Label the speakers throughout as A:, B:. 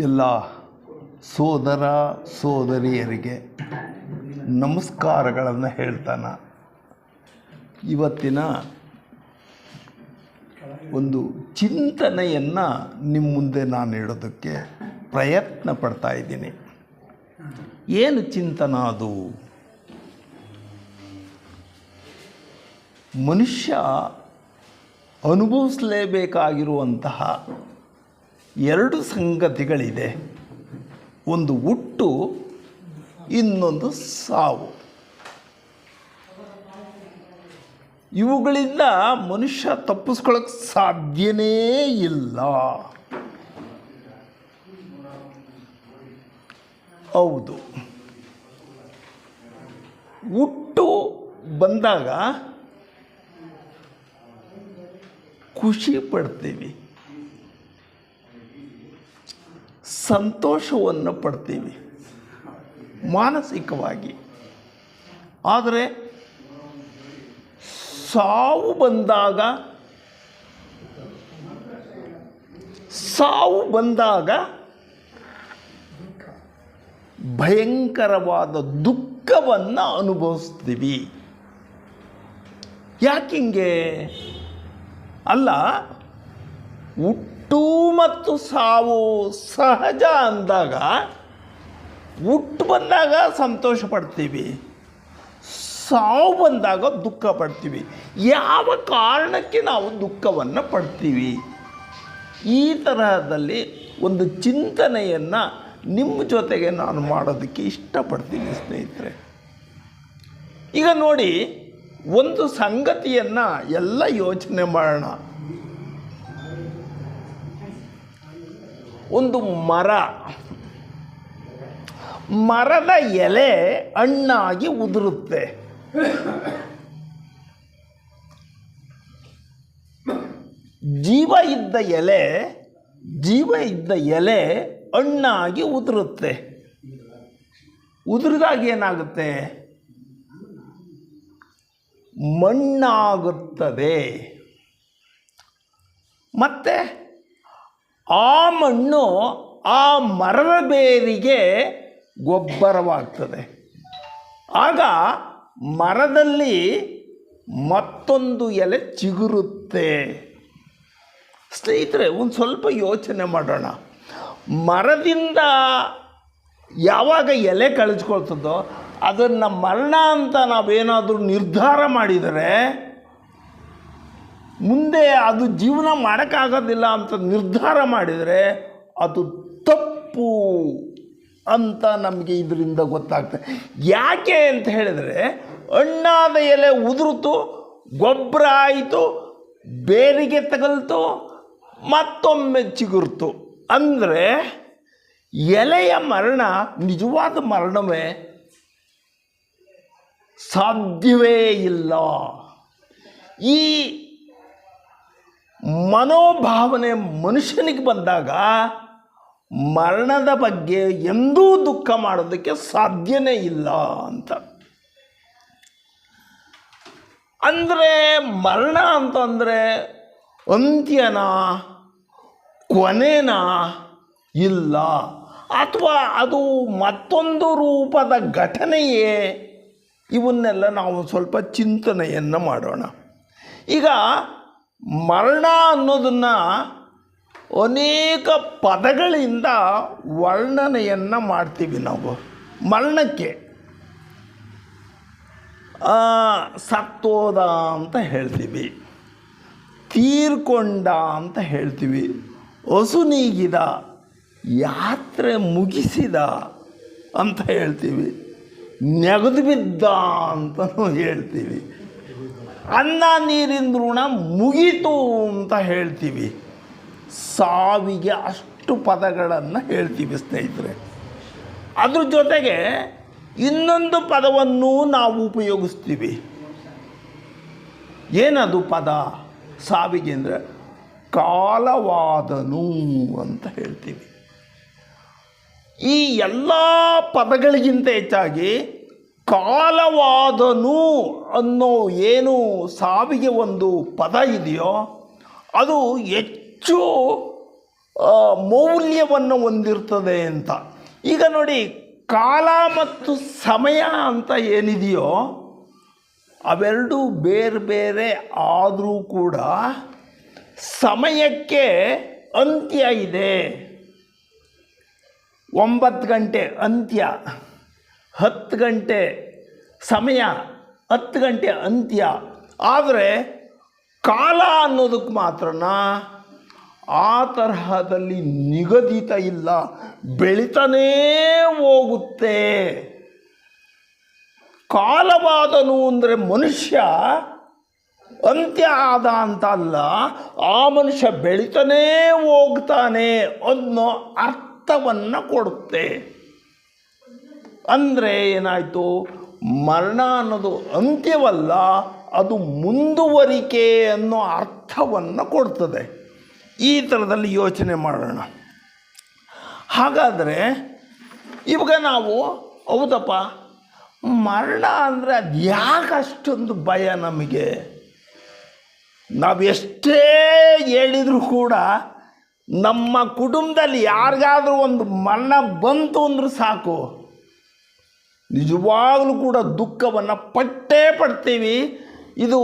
A: ಎಲ್ಲ ಸೋದರ ಸೋದರಿಯರಿಗೆ ನಮಸ್ಕಾರಗಳನ್ನು ಹೇಳ್ತಾನೆ ಇವತ್ತಿನ ಒಂದು ಚಿಂತನೆಯನ್ನು ನಿಮ್ಮ ಮುಂದೆ ನಾನು ಇಡೋದಕ್ಕೆ ಪ್ರಯತ್ನ ಪಡ್ತಾ ಇದ್ದೀನಿ. ಏನು ಚಿಂತನ ಅದು? ಮನುಷ್ಯ ಅನುಭವಿಸಲೇಬೇಕಾಗಿರುವಂತಹ ಎರಡು ಸಂಗತಿಗಳಿದೆ. ಒಂದು ಹುಟ್ಟು, ಇನ್ನೊಂದು ಸಾವು. ಇವುಗಳಿಂದ ಮನುಷ್ಯ ತಪ್ಪಿಸ್ಕೊಳ್ಳೋಕ್ಕೆ ಸಾಧ್ಯನೇ ಇಲ್ಲ. ಹೌದು, ಹುಟ್ಟು ಬಂದಾಗ ಖುಷಿ ಪಡ್ತೀವಿ, ಸಂತೋಷವನ್ನು ಪಡ್ತೀವಿ ಮಾನಸಿಕವಾಗಿ. ಆದರೆ ಸಾವು ಬಂದಾಗ ಭಯಂಕರವಾದ ದುಃಖವನ್ನು ಅನುಭವಿಸ್ತೀವಿ. ಯಾಕಿಂಗೆ? ಅಲ್ಲ, ಹುಟ್ಟು ಮತ್ತು ಸಾವು ಸಹಜ ಅಂದಾಗ ಹುಟ್ಟು ಬಂದಾಗ ಸಂತೋಷ ಪಡ್ತೀವಿ, ಸಾವು ಬಂದಾಗ ದುಃಖ ಪಡ್ತೀವಿ. ಯಾವ ಕಾರಣಕ್ಕೆ ನಾವು ದುಃಖವನ್ನು ಪಡ್ತೀವಿ? ಈ ತರಹದಲ್ಲಿ ಒಂದು ಚಿಂತನೆಯನ್ನು ನಿಮ್ಮ ಜೊತೆಗೆ ನಾನು ಮಾಡೋದಕ್ಕೆ ಇಷ್ಟಪಡ್ತೀನಿ ಸ್ನೇಹಿತರೆ. ಈಗ ನೋಡಿ, ಒಂದು ಸಂಗತಿಯನ್ನು ಎಲ್ಲ ಯೋಚನೆ ಮಾಡೋಣ. ಒಂದು ಮರದ ಎಲೆ ಹಣ್ಣಾಗಿ ಉದುರುತ್ತೆ. ಜೀವ ಇದ್ದ ಎಲೆ ಹಣ್ಣಾಗಿ ಉದುರುತ್ತೆ. ಉದುರಿದಾಗ ಏನಾಗುತ್ತೆ? ಮಣ್ಣಾಗುತ್ತದೆ. ಮತ್ತು ಆ ಮಣ್ಣು ಆ ಮರದ ಬೇರಿಗೆ ಗೊಬ್ಬರವಾಗ್ತದೆ. ಆಗ ಮರದಲ್ಲಿ ಮತ್ತೊಂದು ಎಲೆ ಚಿಗುರುತ್ತೆ. ಸ್ನೇಹಿತರೆ, ಒಂದು ಸ್ವಲ್ಪ ಯೋಚನೆ ಮಾಡೋಣ. ಮರದಿಂದ ಯಾವಾಗ ಎಲೆ ಕಳಿಸ್ಕೊಳ್ತದೋ ಅದನ್ನು ಮರಣ ಅಂತ ನಾವೇನಾದರೂ ನಿರ್ಧಾರ ಮಾಡಿದರೆ, ಮುಂದೆ ಅದು ಜೀವನ ಮಾಡೋಕ್ಕಾಗೋದಿಲ್ಲ ಅಂತ ನಿರ್ಧಾರ ಮಾಡಿದರೆ ಅದು ತಪ್ಪು ಅಂತ ನಮಗೆ ಇದರಿಂದ ಗೊತ್ತಾಗ್ತದೆ. ಯಾಕೆ ಅಂತ ಹೇಳಿದರೆ, ಹಣ್ಣಾದ ಎಲೆ ಉದುರಿತು, ಗೊಬ್ಬರ ಆಯಿತು, ಬೇರಿಗೆ ತಗಲ್ತು, ಮತ್ತೊಮ್ಮೆ ಚಿಗುರ್ತು. ಅಂದರೆ ಎಲೆಯ ಮರಣ ನಿಜವಾದ ಮರಣವೇ? ಸಾಧ್ಯವೇ ಇಲ್ಲ. ಈ ಮನೋಭಾವನೆ ಮನುಷ್ಯನಿಗೆ ಬಂದಾಗ ಮರಣದ ಬಗ್ಗೆ ಎಂದೂ ದುಃಖ ಮಾಡೋದಕ್ಕೆ ಸಾಧ್ಯನೇ ಇಲ್ಲ ಅಂತ. ಅಂದರೆ ಮರಣ ಅಂತಂದರೆ ಅಂತ್ಯನ, ಕೊನೆನಾ? ಇಲ್ಲ. ಅಥವಾ ಅದು ಮತ್ತೊಂದು ರೂಪದ ಘಟನೆಯೇ? ಇವನ್ನೆಲ್ಲ ನಾವು ಸ್ವಲ್ಪ ಚಿಂತನೆಯನ್ನು ಮಾಡೋಣ. ಈಗ ಮರಣ ಅನ್ನೋದನ್ನು ಅನೇಕ ಪದಗಳಿಂದ ವರ್ಣನೆಯನ್ನು ಮಾಡ್ತೀವಿ ನಾವು. ಮರಣಕ್ಕೆ ಸತ್ತೋದ ಅಂತ ಹೇಳ್ತೀವಿ, ತೀರ್ಕೊಂಡ ಅಂತ ಹೇಳ್ತೀವಿ, ಹಸುನೀಗಿದ, ಯಾತ್ರೆ ಮುಗಿಸಿದ ಅಂತ ಹೇಳ್ತೀವಿ, ನೆಗೆದು ಬಿದ್ದ ಅಂತಲೂ ಹೇಳ್ತೀವಿ, ಅನ್ನ ನೀರಿನ ಋಣ ಮುಗೀತು ಅಂತ ಹೇಳ್ತೀವಿ. ಸಾವಿಗೆ ಅಷ್ಟು ಪದಗಳನ್ನು ಹೇಳ್ತೀವಿ ಸ್ನೇಹಿತರೆ. ಅದ್ರ ಜೊತೆಗೆ ಇನ್ನೊಂದು ಪದವನ್ನು ನಾವು ಉಪಯೋಗಿಸ್ತೀವಿ. ಏನದು ಪದ ಸಾವಿಗೆ ಅಂದರೆ? ಕಾಲವಾದನು ಅಂತ ಹೇಳ್ತೀವಿ. ಈ ಎಲ್ಲ ಪದಗಳಿಗಿಂತ ಹೆಚ್ಚಾಗಿ ಕಾಲವಾದನು ಅನ್ನೋ ಏನು ಸಾವಿಗೆ ಒಂದು ಪದ ಇದೆಯೋ ಅದು ಹೆಚ್ಚು ಮೌಲ್ಯವನ್ನು ಹೊಂದಿರ್ತದೆ ಅಂತ. ಈಗ ನೋಡಿ, ಕಾಲ ಮತ್ತು ಸಮಯ ಅಂತ ಏನಿದೆಯೋ ಅವೆರಡೂ ಬೇರೆ ಬೇರೆ ಆದರೂ ಕೂಡ ಸಮಯಕ್ಕೆ ಅಂತ್ಯ ಇದೆ. 9 ಗಂಟೆ ಅಂತ್ಯ, 10 ಗಂಟೆ ಸಮಯ, 10 ಗಂಟೆ ಅಂತ್ಯ. ಆದರೆ ಕಾಲ ಅನ್ನೋದಕ್ಕೆ ಮಾತ್ರನ ಆ ತರಹದಲ್ಲಿ ನಿಗದಿತ ಇಲ್ಲ, ಬೆಳಿತಾನೇ ಹೋಗುತ್ತೆ. ಕಾಲವಾದನು ಅಂದರೆ ಮನುಷ್ಯ ಅಂತ್ಯ ಆದ ಅಂತ ಅಲ್ಲ, ಆ ಮನುಷ್ಯ ಬೆಳಿತಾನೇ ಹೋಗ್ತಾನೆ ಅನ್ನೋ ಅರ್ಥವನ್ನು ಕೊಡುತ್ತೆ. ಅಂದರೆ ಏನಾಯಿತು, ಮರಣ ಅನ್ನೋದು ಅಂತ್ಯವಲ್ಲ, ಅದು ಮುಂದುವರಿಕೆ ಅನ್ನೋ ಅರ್ಥವನ್ನು ಕೊಡ್ತದೆ. ಈ ಥರದಲ್ಲಿ ಯೋಚನೆ ಮಾಡೋಣ. ಹಾಗಾದರೆ ಇವಾಗ ನಾವು ಹೌದಪ್ಪ, ಮರಣ ಅಂದರೆ ಅದು ಯಾಕೆ ಅಷ್ಟೊಂದು ಭಯ ನಮಗೆ? ನಾವು ಎಷ್ಟೇ ಹೇಳಿದರೂ ಕೂಡ ನಮ್ಮ ಕುಟುಂಬದಲ್ಲಿ ಯಾರಿಗಾದರೂ ಒಂದು ಮರಣ ಬಂತು ಅಂದ್ರೆ ಸಾಕು, ನಿಜವಾಗಲೂ ಕೂಡ ದುಃಖವನ್ನು ಪಟ್ಟೇ ಪಡ್ತೀವಿ. ಇದು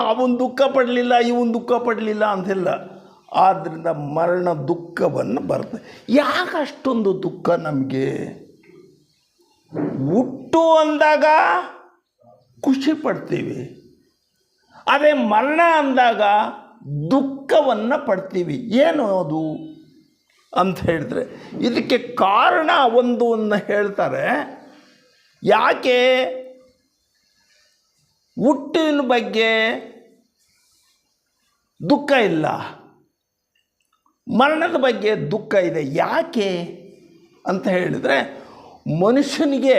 A: ಅವನು ದುಃಖ ಪಡಲಿಲ್ಲ, ಇವನು ದುಃಖ ಪಡಲಿಲ್ಲ ಅಂತಿಲ್ಲ. ಆದ್ದರಿಂದ ಮರಣ ದುಃಖವನ್ನು ಬರ್ತದೆ. ಯಾಕೆ ಅಷ್ಟೊಂದು ದುಃಖ ನಮಗೆ? ಹುಟ್ಟು ಅಂದಾಗ ಖುಷಿ ಪಡ್ತೀವಿ, ಅದೇ ಮರಣ ಅಂದಾಗ ದುಃಖವನ್ನು ಪಡ್ತೀವಿ. ಏನು ಅದು ಅಂತ ಹೇಳಿದ್ರೆ, ಇದಕ್ಕೆ ಕಾರಣ ಒಂದನ್ನು ಹೇಳ್ತಾರೆ. ಯಾಕೆ ಹುಟ್ಟಿನ ಬಗ್ಗೆ ದುಃಖ ಇಲ್ಲ, ಮರಣದ ಬಗ್ಗೆ ದುಃಖ ಇದೆ? ಯಾಕೆ ಅಂತ ಹೇಳಿದರೆ, ಮನುಷ್ಯನಿಗೆ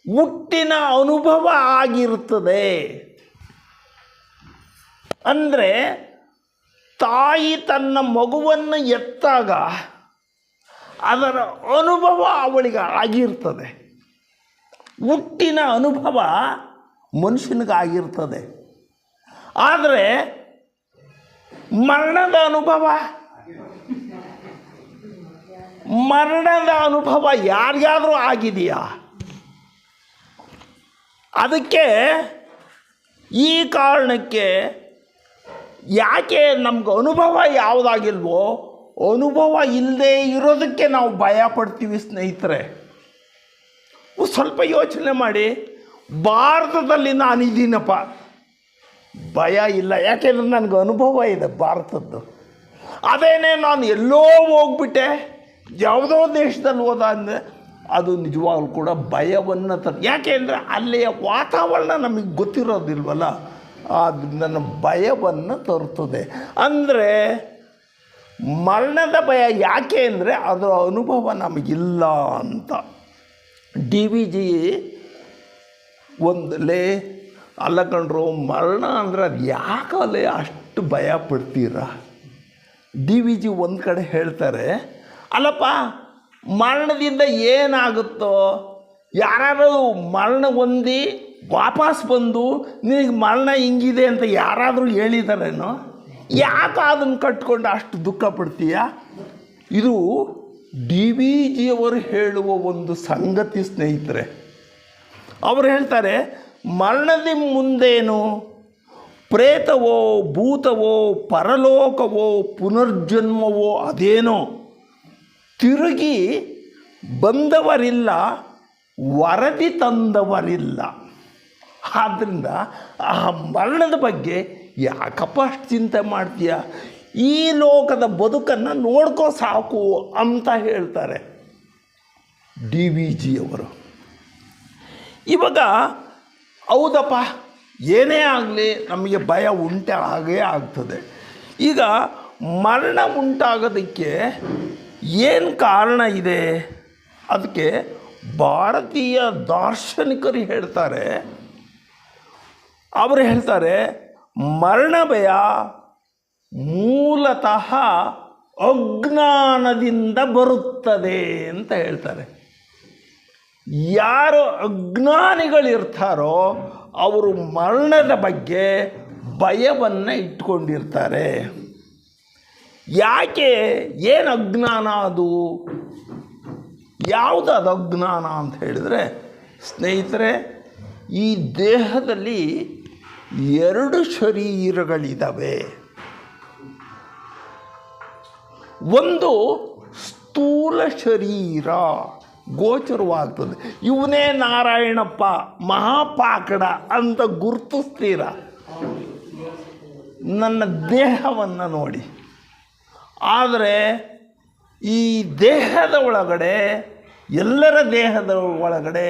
A: ಹುಟ್ಟಿನ ಅನುಭವ ಆಗಿರುತ್ತದೆ. ಅಂದರೆ ತಾಯಿ ತನ್ನ ಮಗುವನ್ನು ಎತ್ತಾಗ ಅದರ ಅನುಭವ ಅವಳಿಗೆ ಆಗಿರ್ತದೆ. ಹುಟ್ಟಿನ ಅನುಭವ ಮನುಷ್ಯನಿಗಾಗಿರ್ತದೆ. ಆದರೆ ಮರಣದ ಅನುಭವ ಯಾರಿಗಾದರೂ ಆಗಿದೆಯಾ? ಅದಕ್ಕೆ ಈ ಕಾರಣಕ್ಕೆ ಯಾಕೆ ನಮ್ಗೆ ಅನುಭವ ಯಾವುದಾಗಿಲ್ವೋ, ಅನುಭವ ಇಲ್ಲದೆ ಇರೋದಕ್ಕೆ ನಾವು ಭಯ ಪಡ್ತೀವಿ ಸ್ನೇಹಿತರೆ. ಸ್ವಲ್ಪ ಯೋಚನೆ ಮಾಡಿ. ಭಾರತದಲ್ಲಿ ನಾನಿದ್ದೀನಪ್ಪ, ಭಯ ಇಲ್ಲ, ಯಾಕೆಂದರೆ ನನಗೆ ಅನುಭವ ಇದೆ ಭಾರತದ್ದು. ಅದೇನೇ ನಾನು ಎಲ್ಲೋ ಹೋಗ್ಬಿಟ್ಟೆ, ಯಾವುದೋ ದೇಶದಲ್ಲಿ ಹೋದ ಅಂದರೆ ಅದು ನಿಜವಾಗ್ಲೂ ಕೂಡ ಭಯವನ್ನು ಯಾಕೆಂದರೆ ಅಲ್ಲಿಯ ವಾತಾವರಣ ನಮಗೆ ಗೊತ್ತಿರೋದಿಲ್ವಲ್ಲ, ಅದನ್ನು ಭಯವನ್ನು ತರುತ್ತದೆ. ಅಂದರೆ ಮರಣದ ಭಯ ಯಾಕೆ ಅಂದರೆ ಅದರ ಅನುಭವ ನಮಗಿಲ್ಲ ಅಂತ. DVG ಒಂದಲೇ ಅಲ್ಲ ಕಂಡ್ರು, ಮರಣ ಅಂದರೆ ಅದು ಯಾಕಲ್ಲೇ ಅಷ್ಟು ಭಯ ಪಡ್ತೀರಾ? DVG ಒಂದು ಕಡೆ ಹೇಳ್ತಾರೆ, ಅಲ್ಲಪ್ಪ ಮರಣದಿಂದ ಏನಾಗುತ್ತೋ, ಯಾರು ಮರಣ ಹೊಂದಿ ವಾಪಸ್ ಬಂದು ನಿನಗೆ ಮರಣ ಹಿಂಗಿದೆ ಅಂತ ಯಾರಾದರೂ ಹೇಳಿದಾರೇನೋ? ಯಾಕೆ ಅದನ್ನು ಕಟ್ಕೊಂಡು ಅಷ್ಟು ದುಃಖ ಪಡ್ತೀಯ? ಇದು DVG ಅವರು ಹೇಳುವ ಒಂದು ಸಂಗತಿ ಸ್ನೇಹಿತರೆ. ಅವರು ಹೇಳ್ತಾರೆ, ಮರಣದ ಮುಂದೇನು ಪ್ರೇತವೋ ಭೂತವೋ ಪರಲೋಕವೋ ಪುನರ್ಜನ್ಮವೋ ಅದೇನೋ, ತಿರುಗಿ ಬಂದವರಿಲ್ಲ, ವರದಿ ತಂದವರಿಲ್ಲ. ಆದ್ದರಿಂದ ಆ ಮರಣದ ಬಗ್ಗೆ ಯಾಕಪ್ಪ ಅಷ್ಟು ಚಿಂತೆ ಮಾಡ್ತೀಯ? ಈ ಲೋಕದ ಬದುಕನ್ನು ನೋಡ್ಕೋ ಸಾಕು ಅಂತ ಹೇಳ್ತಾರೆ DVG ಅವರು. ಇವಾಗ ಹೌದಪ್ಪ, ಏನೇ ಆಗಲಿ ನಮಗೆ ಭಯ ಆಗೇ ಆಗ್ತದೆ. ಈಗ ಮರಣ ಉಂಟಾಗೋದಕ್ಕೆ ಏನು ಕಾರಣ ಇದೆ? ಅದಕ್ಕೆ ಭಾರತೀಯ ದಾರ್ಶನಿಕರು ಹೇಳ್ತಾರೆ. ಅವರು ಹೇಳ್ತಾರೆ, ಮರಣ ಭಯ ಮೂಲತಃ ಅಜ್ಞಾನದಿಂದ ಬರುತ್ತದೆ ಅಂತ ಹೇಳ್ತಾರೆ. ಯಾರು ಅಜ್ಞಾನಿಗಳಿರ್ತಾರೋ ಅವರು ಮರಣದ ಬಗ್ಗೆ ಭಯವನ್ನು ಇಟ್ಕೊಂಡಿರ್ತಾರೆ. ಯಾಕೆ? ಏನು ಅಜ್ಞಾನ ಅದು? ಯಾವುದು ಅದು ಅಜ್ಞಾನ ಅಂತ ಹೇಳಿದರೆ ಸ್ನೇಹಿತರೆ, ಈ ದೇಹದಲ್ಲಿ 2 ಶರೀರಗಳಿದ್ದಾವೆ. ಒಂದು ಸ್ಥೂಲ ಶರೀರ ಗೋಚರವಾಗ್ತದೆ. ಇವನೇ ನಾರಾಯಣಪ್ಪ ಮಹಾಪಾಕಡ ಅಂತ ಗುರುತಿಸ್ತೀರ ನನ್ನ ದೇಹವನ್ನು ನೋಡಿ. ಆದರೆ ಈ ದೇಹದ ಒಳಗಡೆ, ಎಲ್ಲರ ದೇಹದ ಒಳಗಡೆ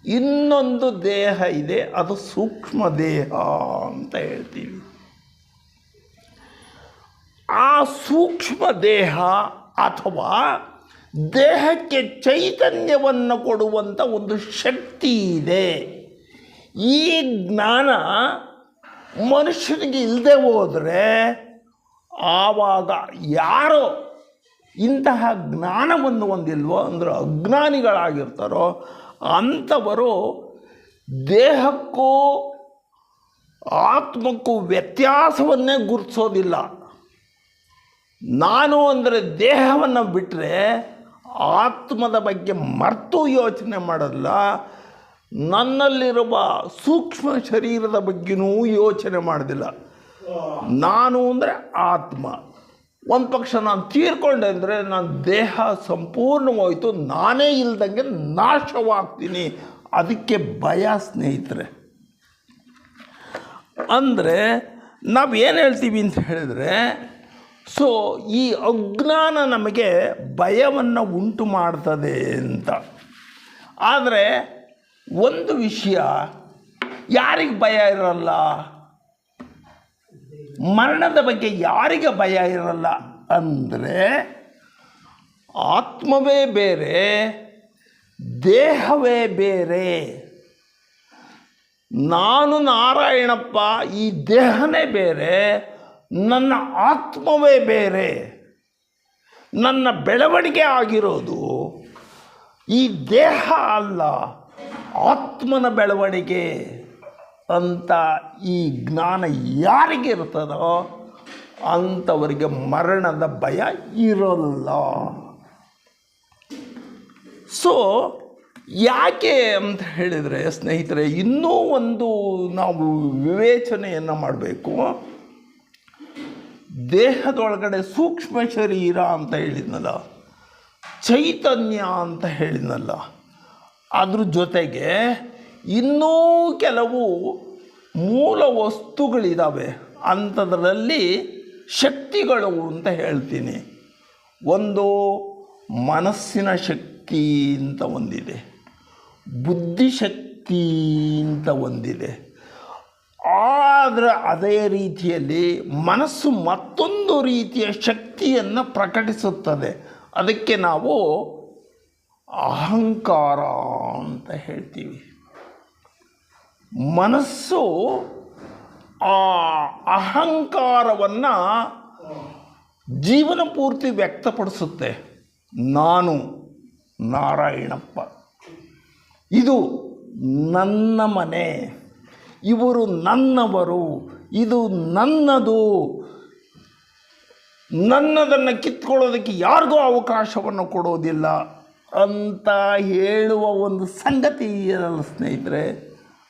A: ಇನ್ನೊಂದು ದೇಹ ಇದೆ, ಅದು ಸೂಕ್ಷ್ಮ ದೇಹ ಅಂತ ಹೇಳ್ತೀವಿ. ಆ ಸೂಕ್ಷ್ಮ ದೇಹ ಅಥವಾ ದೇಹಕ್ಕೆ ಚೈತನ್ಯವನ್ನು ಕೊಡುವಂಥ ಒಂದು ಶಕ್ತಿ ಇದೆ. ಈ ಜ್ಞಾನ ಮನುಷ್ಯನಿಗೆ ಇಲ್ಲದೆ ಹೋದರೆ, ಆವಾಗ ಯಾರೋ ಇಂತಹ ಜ್ಞಾನವನ್ನು ಹೊಂದಿಲ್ವೋ ಅಂದರೆ ಅಜ್ಞಾನಿಗಳಾಗಿರ್ತಾರೋ ಅಂಥವರು ದೇಹಕ್ಕೂ ಆತ್ಮಕ್ಕೂ ವ್ಯತ್ಯಾಸವನ್ನೇ ಗುರುತಿಸೋದಿಲ್ಲ. ನಾನು ಅಂದರೆ ದೇಹವನ್ನು ಬಿಟ್ಟರೆ ಆತ್ಮದ ಬಗ್ಗೆ ಮರೆತು ಯೋಚನೆ ಮಾಡೋಲ್ಲ. ನನ್ನಲ್ಲಿರುವ ಸೂಕ್ಷ್ಮ ಶರೀರದ ಬಗ್ಗೆಯೂ ಯೋಚನೆ ಮಾಡೋದಿಲ್ಲ. ನಾನು ಅಂದರೆ ಆತ್ಮ. ಒಂದು ಪಕ್ಷ ನಾನು ತೀರ್ಕೊಂಡೆ ಅಂದರೆ ನನ್ನ ದೇಹ ಸಂಪೂರ್ಣವಾಯಿತು, ನಾನೇ ಇಲ್ದಂಗೆ ನಾಶವಾಗ್ತೀನಿ. ಅದಕ್ಕೆ ಭಯ ಸ್ನೇಹಿತರೆ. ಅಂದರೆ ನಾವೇನು ಹೇಳ್ತೀವಿ ಅಂತ ಹೇಳಿದರೆ, ಸೊ ಈ ಅಜ್ಞಾನ ನಮಗೆ ಭಯವನ್ನು ಉಂಟು ಮಾಡ್ತದೆ ಅಂತ. ಆದರೆ ಒಂದು ವಿಷಯ, ಯಾರಿಗೆ ಭಯ ಇರಲ್ಲ? ಮರಣದ ಬಗ್ಗೆ ಯಾರಿಗೆ ಭಯ ಇರಲ್ಲ ಅಂದರೆ, ಆತ್ಮವೇ ಬೇರೆ, ದೇಹವೇ ಬೇರೆ. ನಾನು ನಾರಾಯಣಪ್ಪ, ಈ ದೇಹನೇ ಬೇರೆ, ನನ್ನ ಆತ್ಮವೇ ಬೇರೆ. ನನ್ನ ಬೆಳವಣಿಗೆ ಆಗಿರೋದು ಈ ದೇಹ ಅಲ್ಲ, ಆತ್ಮನ ಬೆಳವಣಿಗೆ ಅಂತ ಈ ಜ್ಞಾನ ಯಾರಿಗೆ ಇರ್ತದೋ ಅಂಥವರಿಗೆ ಮರಣದ ಭಯ ಇರೋಲ್ಲ. ಸೊ ಯಾಕೆ ಅಂತ ಹೇಳಿದರೆ ಸ್ನೇಹಿತರೆ, ಇನ್ನೂ ಒಂದು ನಾವು ವಿವೇಚನೆಯನ್ನು ಮಾಡಬೇಕು. ದೇಹದೊಳಗಡೆ ಸೂಕ್ಷ್ಮ ಶರೀರ ಅಂತ ಹೇಳಿದ್ನಲ್ಲ, ಚೈತನ್ಯ ಅಂತ ಹೇಳಿದ್ನಲ್ಲ, ಅದ್ರ ಜೊತೆಗೆ ಇನ್ನೂ ಕೆಲವು ಮೂಲ ವಸ್ತುಗಳಿದ್ದಾವೆ. ಅಂಥದ್ರಲ್ಲಿ ಶಕ್ತಿಗಳು ಅಂತ ಹೇಳ್ತೀನಿ. ಒಂದು ಮನಸ್ಸಿನ ಶಕ್ತಿ ಅಂತ ಒಂದಿದೆ, ಬುದ್ಧಿಶಕ್ತಿ ಅಂತ ಒಂದಿದೆ. ಆದರೆ ಅದೇ ರೀತಿಯಲ್ಲಿ ಮನಸ್ಸು ಮತ್ತೊಂದು ರೀತಿಯ ಶಕ್ತಿಯನ್ನು ಪ್ರಕಟಿಸುತ್ತದೆ. ಅದಕ್ಕೆ ನಾವು ಅಹಂಕಾರ ಅಂತ ಹೇಳ್ತೀವಿ. ಮನಸ್ಸು ಆ ಅಹಂಕಾರವನ್ನು ಜೀವನ ಪೂರ್ತಿ ವ್ಯಕ್ತಪಡಿಸುತ್ತೆ. ನಾನು ನಾರಾಯಣಪ್ಪ, ಇದು ನನ್ನ ಮನೆ, ಇವರು ನನ್ನವರು, ಇದು ನನ್ನದು, ನನ್ನದನ್ನು ಕಿತ್ಕೊಳ್ಳೋದಕ್ಕೆ ಯಾರಿಗೂ ಅವಕಾಶವನ್ನು ಕೊಡೋದಿಲ್ಲ ಅಂತ ಹೇಳುವ ಒಂದು ಸಂಗತಿ ಇದೆಯಲ್ಲ ಸ್ನೇಹಿತರೆ,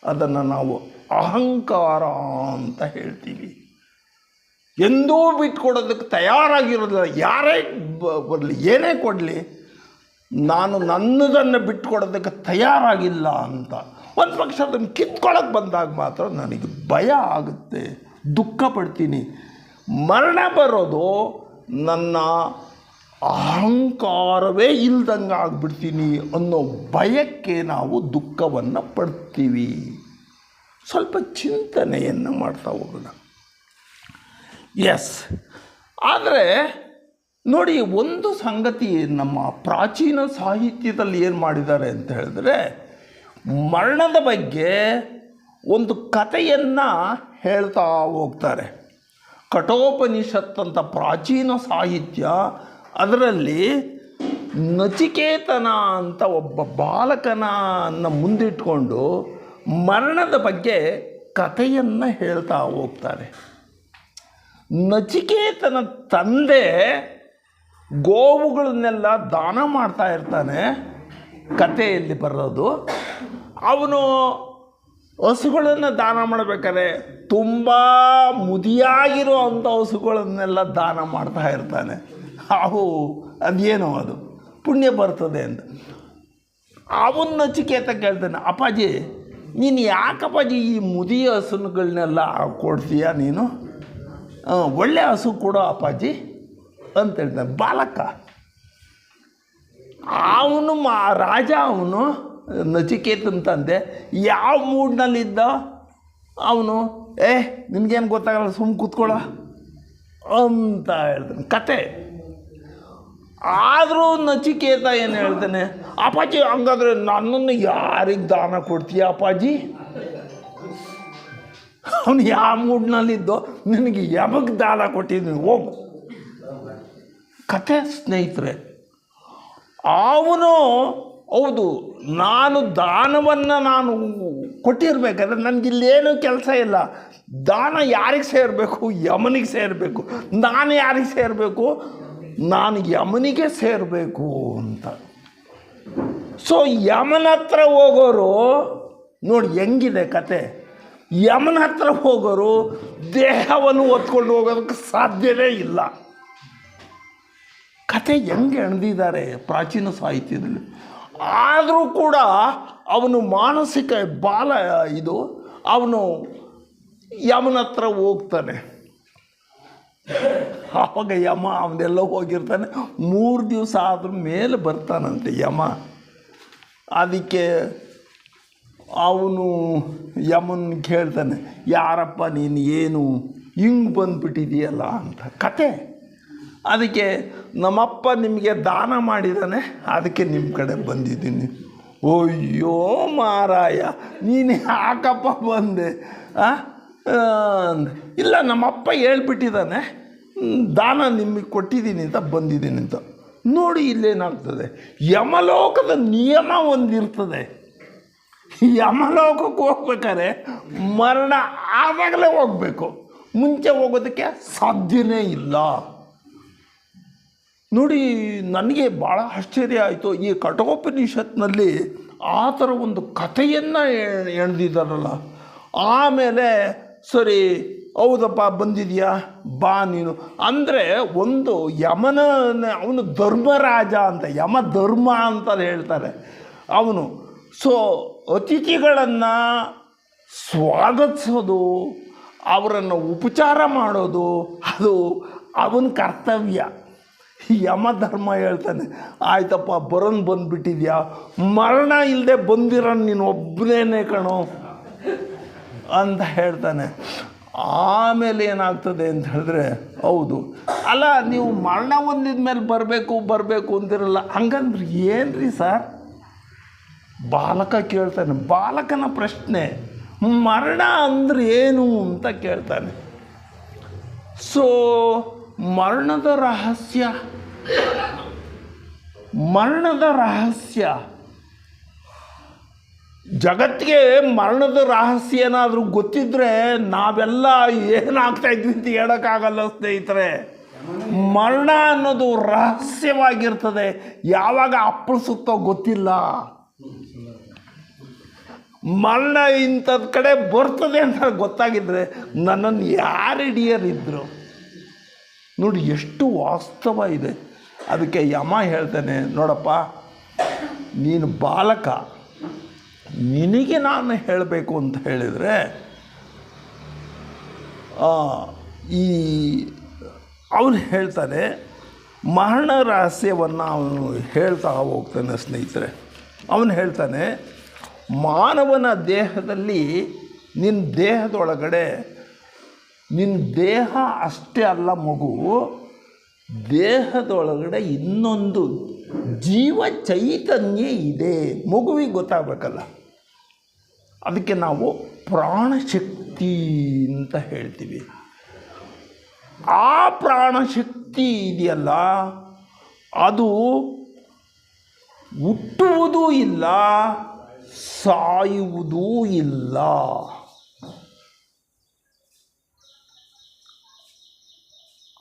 A: ಅದನ್ನು ನಾವು ಅಹಂಕಾರ ಅಂತ ಹೇಳ್ತೀವಿ. ಎಂದೂ ಬಿಟ್ಕೊಡೋದಕ್ಕೆ ತಯಾರಾಗಿರೋದಿಲ್ಲ. ಯಾರೇ ಬರಲಿ, ಏನೇ ಕೊಡಲಿ, ನಾನು ನನ್ನದನ್ನು ಬಿಟ್ಕೊಡೋದಕ್ಕೆ ತಯಾರಾಗಿಲ್ಲ ಅಂತ. ಒಂದು ಪಕ್ಷ ಅದನ್ನು ಕಿತ್ಕೊಳ್ಳೋಕೆ ಬಂದಾಗ ಮಾತ್ರ ನನಗೆ ಭಯ ಆಗುತ್ತೆ, ದುಃಖ ಪಡ್ತೀನಿ. ಮರಣ ಬರೋದು ನನ್ನ ಅಹಂಕಾರವೇ ಇಲ್ದಂಗೆ ಆಗಿಬಿಡ್ತೀನಿ ಅನ್ನೋ ಭಯಕ್ಕೆ ನಾವು ದುಃಖವನ್ನು ಪಡ್ತೀವಿ. ಸ್ವಲ್ಪ ಚಿಂತನೆಯನ್ನು ಮಾಡ್ತಾ ಹೋಗೋಣ. ಎಸ್, ಆದರೆ ನೋಡಿ, ಒಂದು ಸಂಗತಿ ನಮ್ಮ ಪ್ರಾಚೀನ ಸಾಹಿತ್ಯದಲ್ಲಿ ಏನು ಮಾಡಿದ್ದಾರೆ ಅಂತ ಹೇಳಿದ್ರೆ, ಮರಣದ ಬಗ್ಗೆ ಒಂದು ಕಥೆಯನ್ನು ಹೇಳ್ತಾ ಹೋಗ್ತಾರೆ. ಕಠೋಪನಿಷತ್ ಅಂತ ಪ್ರಾಚೀನ ಸಾಹಿತ್ಯ, ಅದರಲ್ಲಿ ನಚಿಕೇತನ ಅಂತ ಒಬ್ಬ ಬಾಲಕನನ್ನು ಮುಂದಿಟ್ಕೊಂಡು ಮರಣದ ಬಗ್ಗೆ ಕಥೆಯನ್ನು ಹೇಳ್ತಾ ಹೋಗ್ತಾರೆ. ನಚಿಕೇತನ ತಂದೆ ಗೋವುಗಳನ್ನೆಲ್ಲ ದಾನ ಮಾಡ್ತಾ ಇರ್ತಾನೆ. ಕಥೆಯಲ್ಲಿ ಬರೋದು, ಅವನು ಹಸುಗಳನ್ನು ದಾನ ಮಾಡಬೇಕಾದ್ರೆ ತುಂಬ ಮುದಿಯಾಗಿರೋ ಅಂಥ ಹಸುಗಳನ್ನೆಲ್ಲ ದಾನ ಮಾಡ್ತಾ ಇರ್ತಾನೆ. ಅದೇನೋ ಅದು ಪುಣ್ಯ ಬರ್ತದೆ ಅಂತ. ಅವನ ನಚಿಕೇತ ಕೇಳ್ತಾನೆ, ಅಪ್ಪಾಜಿ ನೀನು ಯಾಕಪ್ಪಾಜಿ ಈ ಮುದಿಯ ಹಸುಗಳನ್ನೆಲ್ಲ ಕೊಡ್ತೀಯ ನೀನು? ಒಳ್ಳೆ ಹಸು ಕೊಡೋ ಅಪ್ಪಾಜಿ ಅಂತ ಹೇಳ್ತಾನೆ. ಬಾಲಕ ಅವನು ರಾಜ, ಅವನು ನಚಿಕೇತನ ತಂದೆ ಯಾವ ಮೂಡ್ನಲ್ಲಿದ್ದ ಅವನು, ನಿನಗೇನು ಗೊತ್ತಾಗಲ್ಲ ಸುಮ್ಮ ಕೂತ್ಕೊಳ್ಳ ಅಂತ ಹೇಳ್ತಾನೆ ಕತೆ. ಆದರೂ ನಚಿಕೇತ ಏನು ಹೇಳ್ತಾನೆ, ಅಪ್ಪಾಜಿ ಹಂಗಾದ್ರೆ ನನ್ನನ್ನು ಯಾರಿಗೆ ದಾನ ಕೊಡ್ತೀಯ ಅಪ್ಪಾಜಿ? ಅವನು ಯಾವ ಮೂಡ್ನಲ್ಲಿದ್ದೋ ನಿನಗೆ ಯಾವಾಗ ದಾನ ಕೊಟ್ಟಿದ್ದೀನಿ ಹೋಗು. ಕತೆ ಸ್ನೇಹಿತರೆ, ಅವನು ಹೌದು ನಾನು ದಾನವನ್ನು ನಾನು ಕೊಟ್ಟಿರ್ಬೇಕಾದ್ರೆ ನನಗಿಲ್ಲೇನೂ ಕೆಲಸ ಇಲ್ಲ. ದಾನ ಯಾರಿಗೆ ಸೇರಬೇಕು? ಯಮನಿಗೆ ಸೇರಬೇಕು. ನಾನು ಯಾರಿಗೆ ಸೇರಬೇಕು? ನಾನು ಯಮನಿಗೆ ಸೇರಬೇಕು ಅಂತ. ಸೊ ಯಮನ ಹತ್ರ ಹೋಗೋರು ನೋಡಿ ಹೆಂಗಿದೆ ಕತೆ. ಯಮನ ಹತ್ರ ಹೋಗೋರು ದೇಹವನ್ನು ಹೊತ್ಕೊಂಡು ಹೋಗೋದಕ್ಕೆ ಸಾಧ್ಯವೇ ಇಲ್ಲ. ಕತೆ ಹೆಂಗೆ ಎಣೆದಿದ್ದಾರೆ ಪ್ರಾಚೀನ ಸಾಹಿತ್ಯದಲ್ಲಿ. ಆದರೂ ಕೂಡ ಅವನು ಮಾನಸಿಕ ಅವನು ಯಮನ ಹತ್ರ ಹೋಗ್ತಾನೆ. ಆವಾಗ ಯಮ ಅವನೆಲ್ಲ ಹೋಗಿರ್ತಾನೆ. 3 ದಿವಸ ಆದ್ರ ಮೇಲೆ ಬರ್ತಾನಂತೆ ಯಮ. ಅದಕ್ಕೆ ಅವನು ಯಮನ್ ಕೇಳ್ತಾನೆ, ಯಾರಪ್ಪ ನೀನು, ಏನು ಹಿಂಗೆ ಬಂದುಬಿಟ್ಟಿದೆಯಲ್ಲ ಅಂತ ಕತೆ. ಅದಕ್ಕೆ ನಮ್ಮಪ್ಪ ನಿಮಗೆ ದಾನ ಮಾಡಿದ್ದಾನೆ, ಅದಕ್ಕೆ ನಿಮ್ಮ ಕಡೆ ಬಂದಿದ್ದೀನಿ. ಅಯ್ಯೋ ಮಾರಾಯ ನೀನು ಯಾಕಪ್ಪ ಬಂದೆ? ಇಲ್ಲ ನಮ್ಮಪ್ಪ ಹೇಳ್ಬಿಟ್ಟಿದ್ದಾನೆ, ದಾನ ನಿಮಗೆ ಕೊಟ್ಟಿದ್ದೀನಿ ಅಂತ ಬಂದಿದ್ದೀನಿ ಅಂತ. ನೋಡಿ ಇಲ್ಲೇನಾಗ್ತದೆ, ಯಮಲೋಕದ ನಿಯಮ ಒಂದಿರ್ತದೆ. ಯಮಲೋಕಕ್ಕೆ ಹೋಗ್ಬೇಕಾದ್ರೆ ಮರಣ ಆದಾಗಲೇ ಹೋಗಬೇಕು, ಮುಂಚೆ ಹೋಗೋದಕ್ಕೆ ಸಾಧ್ಯವೇ ಇಲ್ಲ. ನೋಡಿ ನನಗೆ ಭಾಳ ಆಶ್ಚರ್ಯ ಆಯಿತು. ಈ ಕಠೋಪನಿಷತ್ನಲ್ಲಿ ಆ ಥರ ಒಂದು ಕಥೆಯನ್ನು ಎಣೆದಿದ್ದಾರಲ್ಲ. ಆಮೇಲೆ ಸರಿ ಹೌದಪ್ಪ ಬಂದಿದೆಯಾ ಬಾ ನೀನು ಅಂದರೆ, ಒಂದು ಯಮನ ಅವನು ಧರ್ಮರಾಜ ಅಂತ, ಯಮ ಧರ್ಮ ಅಂತ ಹೇಳ್ತಾರೆ ಅವನು. ಸೊ ಅತಿಥಿಗಳನ್ನು ಸ್ವಾಗತಿಸೋದು, ಅವರನ್ನು ಉಪಚಾರ ಮಾಡೋದು ಅದು ಅವನ ಕರ್ತವ್ಯ. ಯಮ ಧರ್ಮ ಹೇಳ್ತಾನೆ, ಆಯ್ತಪ್ಪ ಬಂದುಬಿಟ್ಟಿದ್ಯಾ, ಮರಣ ಇಲ್ಲದೆ ಬಂದಿರೋ ನೀನು ಒಬ್ಬನೇ ಕಣೋ ಅಂತ ಹೇಳ್ತಾನೆ. ಆಮೇಲೆ ಏನಾಗ್ತದೆ ಅಂತ ಹೇಳಿದ್ರೆ, ಹೌದು ಅಲ್ಲ ನೀವು ಮರಣ ಹೊಂದಿದ ಮೇಲೆ ಬರಬೇಕು ಅಂತಿರಲ್ಲ, ಹಂಗಂದ್ರೆ ಏನು ರೀ ಸರ್? ಬಾಲಕ ಕೇಳ್ತಾನೆ. ಬಾಲಕನ ಪ್ರಶ್ನೆ, ಮರಣ ಅಂದ್ರೆ ಏನು ಅಂತ ಕೇಳ್ತಾನೆ. ಸೊ ಮರಣದ ರಹಸ್ಯ ಜಗತ್ತಿಗೆ ಮರಣದ ರಹಸ್ಯ ಏನಾದರೂ ಗೊತ್ತಿದ್ರೆ ನಾವೆಲ್ಲ ಏನಾಗ್ತಾ ಇದ್ವಿ ಅಂತ ಹೇಳೋಕ್ಕಾಗಲ್ಲ ಸ್ನೇಹಿತರೆ. ಮರಣ ಅನ್ನೋದು ರಹಸ್ಯವಾಗಿರ್ತದೆ, ಯಾವಾಗ ಅಪ್ಪಳಿಸುತ್ತೋ ಗೊತ್ತಿಲ್ಲ. ಮರಣ ಇಂಥದ್ದು ಕಡೆ ಬರ್ತದೆ ಅಂತ ಗೊತ್ತಾಗಿದ್ದರೆ ನನ್ನನ್ನು ಯಾರು ಹಿಡಿಯರಿದ್ರು? ನೋಡಿ ಎಷ್ಟು ವಾಸ್ತವ ಇದೆ. ಅದಕ್ಕೆ ಯಮ ಹೇಳ್ತಾನೆ, ನೋಡಪ್ಪ ನೀನು ಬಾಲಕ, ನಿನಗೆ ನಾನು ಹೇಳಬೇಕು ಅಂತ ಹೇಳಿದರೆ ಅವನು ಹೇಳ್ತಾನೆ, ಮರಣ ರಹಸ್ಯವನ್ನು ಅವನು ಹೇಳ್ತಾ ಹೋಗ್ತಾನೆ ಸ್ನೇಹಿತರೆ. ಅವನು ಹೇಳ್ತಾನೆ, ಮಾನವನ ದೇಹದಲ್ಲಿ ನಿನ್ನ ದೇಹದೊಳಗಡೆ, ನಿನ್ನ ದೇಹ ಅಷ್ಟೇ ಅಲ್ಲ ಮಗು, ದೇಹದೊಳಗಡೆ ಇನ್ನೊಂದು ಜೀವ ಚೈತನ್ಯ ಇದೆ. ಮಗುವಿಗೆ ಗೊತ್ತಾಗಬೇಕಲ್ಲ, ಅದಕ್ಕೆ ನಾವು ಪ್ರಾಣಶಕ್ತಿ ಅಂತ ಹೇಳ್ತೀವಿ. ಆ ಪ್ರಾಣಶಕ್ತಿ ಇದೆಯಲ್ಲ, ಅದು ಹುಟ್ಟುವುದೂ ಇಲ್ಲ, ಸಾಯುವುದೂ ಇಲ್ಲ.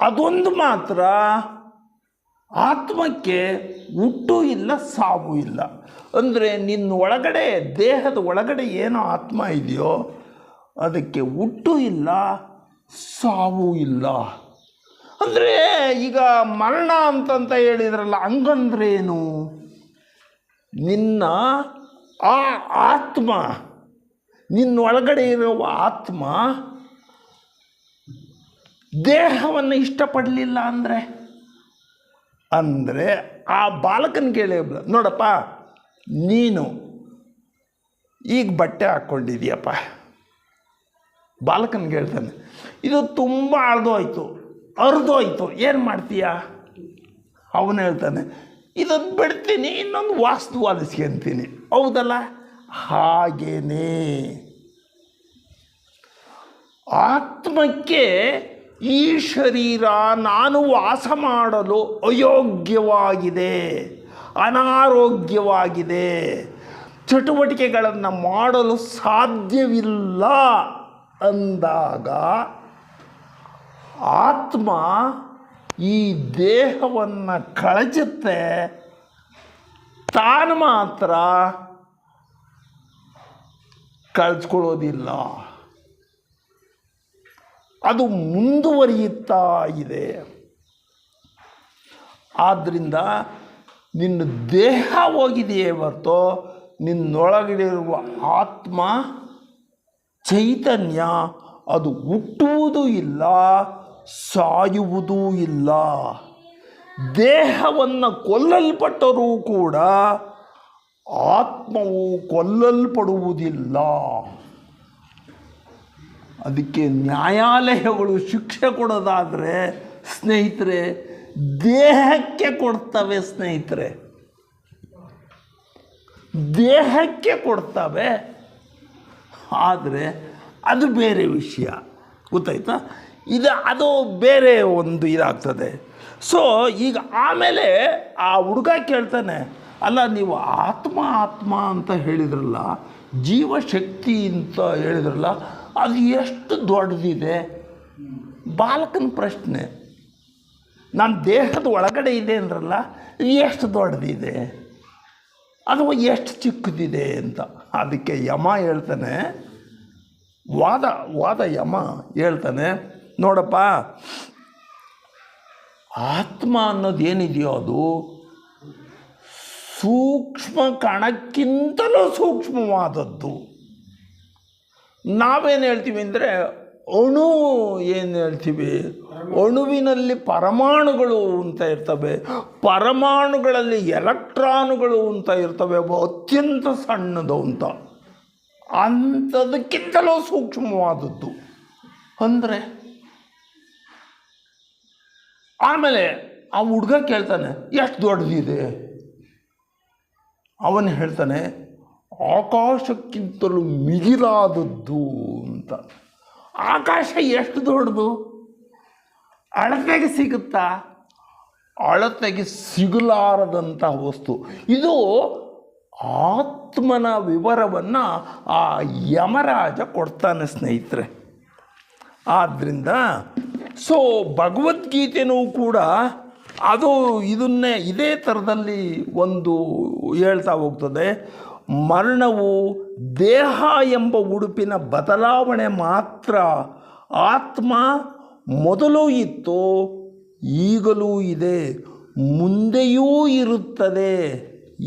A: ಅದೊಂದು ಮಾತ್ರ ಆತ್ಮಕ್ಕೆ ಹುಟ್ಟು ಇಲ್ಲ, ಸಾವು ಇಲ್ಲ. ಅಂದರೆ ನಿನ್ನ ಒಳಗಡೆ, ದೇಹದ ಒಳಗಡೆ ಏನೋ ಆತ್ಮ ಇದೆಯೋ ಅದಕ್ಕೆ ಹುಟ್ಟು ಇಲ್ಲ, ಸಾವು ಇಲ್ಲ. ಅಂದರೆ ಈಗ ಮರಣ ಅಂತಂತ ಹೇಳಿದ್ರಲ್ಲ, ಹಂಗಂದ್ರೇನು? ನಿನ್ನ ಆ ಆತ್ಮ, ನಿನ್ನ ಒಳಗಡೆ ಇರುವ ಆತ್ಮ ದೇಹವನ್ನು ಇಷ್ಟಪಡಲಿಲ್ಲ ಅಂದರೆ ಆ ಬಾಲಕನಿಗೆ ಹೇಳಿ, ನೋಡಪ್ಪ, ನೀನು ಈಗ ಬಟ್ಟೆ ಹಾಕ್ಕೊಂಡಿದೀಯಪ್ಪ. ಬಾಲಕನಿಗೆ ಹೇಳ್ತಾನೆ, ಇದು ತುಂಬ ಅರ್ಧೋಯ್ತು, ಏನು ಮಾಡ್ತೀಯ? ಅವನು ಹೇಳ್ತಾನೆ, ಇದನ್ನು ಬಿಡ್ತೀನಿ, ಇನ್ನೊಂದು ವಾಸ್ತು ಹೊಲಿಸ್ಕೊಂತೀನಿ. ಹೌದಲ್ಲ? ಹಾಗೇನೇ ಆತ್ಮಕ್ಕೆ ಈ ಶರೀರ ನಾನು ವಾಸ ಮಾಡಲು ಅಯೋಗ್ಯವಾಗಿದೆ, ಅನಾರೋಗ್ಯವಾಗಿದೆ, ಚಟುವಟಿಕೆಗಳನ್ನು ಮಾಡಲು ಸಾಧ್ಯವಿಲ್ಲ ಅಂದಾಗ ಆತ್ಮ ಈ ದೇಹವನ್ನು ಕಳಚುತ್ತೆ, ತಾನು ಮಾತ್ರ ಕಳ್ಸ್ಕೊಳ್ಳೋದಿಲ್ಲ. ಅದು ಮುಂದುವರಿಯುತ್ತಾ ಇದೆ. ಆದ್ದರಿಂದ ನಿನ್ನ ದೇಹ ಹೋಗಿದೆಯೇ ಹೊರತು ನಿನ್ನೊಳಗಡೆಯಿರುವ ಆತ್ಮ ಚೈತನ್ಯ ಅದು ಹುಟ್ಟುವುದೂ ಇಲ್ಲ, ಸಾಯುವುದೂ ಇಲ್ಲ. ದೇಹವನ್ನು ಕೊಲ್ಲಲ್ಪಟ್ಟರೂ ಕೂಡ ಆತ್ಮವು ಕೊಲ್ಲಲ್ಪಡುವುದಿಲ್ಲ. ಅದಕ್ಕೆ ನ್ಯಾಯಾಲಯಗಳು ಶಿಕ್ಷೆ ಕೊಡೋದಾದರೆ ಸ್ನೇಹಿತರೆ ದೇಹಕ್ಕೆ ಕೊಡ್ತವೆ. ಸ್ನೇಹಿತರೆ, ದೇಹಕ್ಕೆ ಕೊಡ್ತವೆ. ಆದರೆ ಅದು ಬೇರೆ ವಿಷಯ, ಗೊತ್ತಾಯ್ತಾ? ಅದು ಬೇರೆ ಒಂದು ಇದಾಗ್ತದೆ. ಸೊ ಈಗ ಆಮೇಲೆ ಆ ಹುಡುಗ ಕೇಳ್ತಾನೆ, ಅಲ್ಲ ನೀವು ಆತ್ಮ ಅಂತ ಹೇಳಿದ್ರಲ್ಲ, ಜೀವಶಕ್ತಿ ಅಂತ ಹೇಳಿದ್ರಲ್ಲ, ಅದು ಎಷ್ಟು ದೊಡ್ಡದಿದೆ? ಬಾಲಕನ ಪ್ರಶ್ನೆ. ನಾನು ದೇಹದ ಒಳಗಡೆ ಇದೆ ಅಂದ್ರಲ್ಲ, ಎಷ್ಟು ದೊಡ್ಡದಿದೆ, ಅಥವಾ ಎಷ್ಟು ಚಿಕ್ಕದಿದೆ ಅಂತ. ಅದಕ್ಕೆ ಯಮ ಹೇಳ್ತಾನೆ, ವಾದ ಯಮ ಹೇಳ್ತಾನೆ, ನೋಡಪ್ಪ, ಆತ್ಮ ಅನ್ನೋದು ಏನಿದೆಯೋ ಅದು ಸೂಕ್ಷ್ಮ ಕಣಕ್ಕಿಂತಲೂ ಸೂಕ್ಷ್ಮವಾದದ್ದು. ನಾವೇನು ಹೇಳ್ತೀವಿ ಅಂದರೆ ಅಣು ಏನು ಹೇಳ್ತೀವಿ, ಅಣುವಿನಲ್ಲಿ ಪರಮಾಣುಗಳು ಅಂತ ಇರ್ತವೆ, ಪರಮಾಣುಗಳಲ್ಲಿ ಎಲೆಕ್ಟ್ರಾನುಗಳು ಅಂತ ಇರ್ತವೆ, ಅತ್ಯಂತ ಸಣ್ಣದು ಅಂತ. ಅಂಥದಕ್ಕಿಂತಲೂ ಸೂಕ್ಷ್ಮವಾದದ್ದು ಅಂದರೆ. ಆಮೇಲೆ ಆ ಹುಡುಗ ಕೇಳ್ತಾನೆ, ಎಷ್ಟು ದೊಡ್ಡದಿದೆ? ಅವನು ಹೇಳ್ತಾನೆ, ಆಕಾಶಕ್ಕಿಂತಲೂ ಮಿಗಿಲಾದದ್ದು ಅಂತ. ಆಕಾಶ ಎಷ್ಟು ದೊಡ್ಡದು? ಅಳತೆಗೆ ಸಿಗುತ್ತಾ? ಅಳತೆಗೆ ಸಿಗಲಾರದಂಥ ವಸ್ತು ಇದು. ಆತ್ಮನ ವಿವರವನ್ನು ಆ ಯಮರಾಜ ಕೊಡ್ತಾನೆ ಸ್ನೇಹಿತರೆ. ಆದ್ದರಿಂದ ಭಗವದ್ಗೀತೆನೂ ಕೂಡ ಅದು ಇದನ್ನೇ ಇದೇ ಥರದಲ್ಲಿ ಒಂದು ಹೇಳ್ತಾ ಹೋಗ್ತದೆ. ಮರಣವು ದೇಹ ಎಂಬ ಉಡುಪಿನ ಬದಲಾವಣೆ ಮಾತ್ರ. ಆತ್ಮ ಮೊದಲು ಇತ್ತು, ಈಗಲೂ ಇದೆ, ಮುಂದೆಯೂ ಇರುತ್ತದೆ.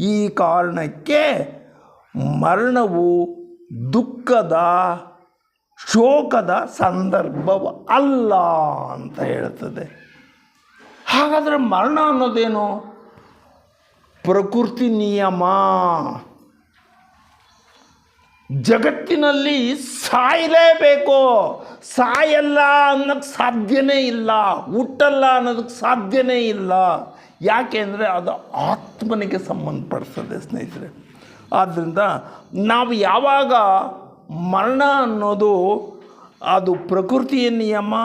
A: ಈ ಕಾರಣಕ್ಕೆ ಮರಣವು ದುಃಖದ ಶೋಕದ ಸಂದರ್ಭವ ಅಲ್ಲ ಅಂತ ಹೇಳ್ತದೆ. ಹಾಗಾದರೆ ಮರಣ ಅನ್ನೋದೇನು? ಪ್ರಕೃತಿ ನಿಯಮ. ಜಗತ್ತಿನಲ್ಲಿ ಸಾಯಲೇಬೇಕು, ಸಾಯಲ್ಲ ಅನ್ನೋಕ್ಕೆ ಸಾಧ್ಯನೇ ಇಲ್ಲ, ಹುಟ್ಟಲ್ಲ ಅನ್ನೋದಕ್ಕೆ ಸಾಧ್ಯನೇ ಇಲ್ಲ. ಯಾಕೆ ಅಂದರೆ ಅದು ಆತ್ಮನಿಗೆ ಸಂಬಂಧಪಡಿಸ್ತದೆ ಸ್ನೇಹಿತರೆ. ಆದ್ದರಿಂದ ನಾವು ಯಾವಾಗ ಮರಣ ಅನ್ನೋದು ಅದು ಪ್ರಕೃತಿಯ ನಿಯಮ,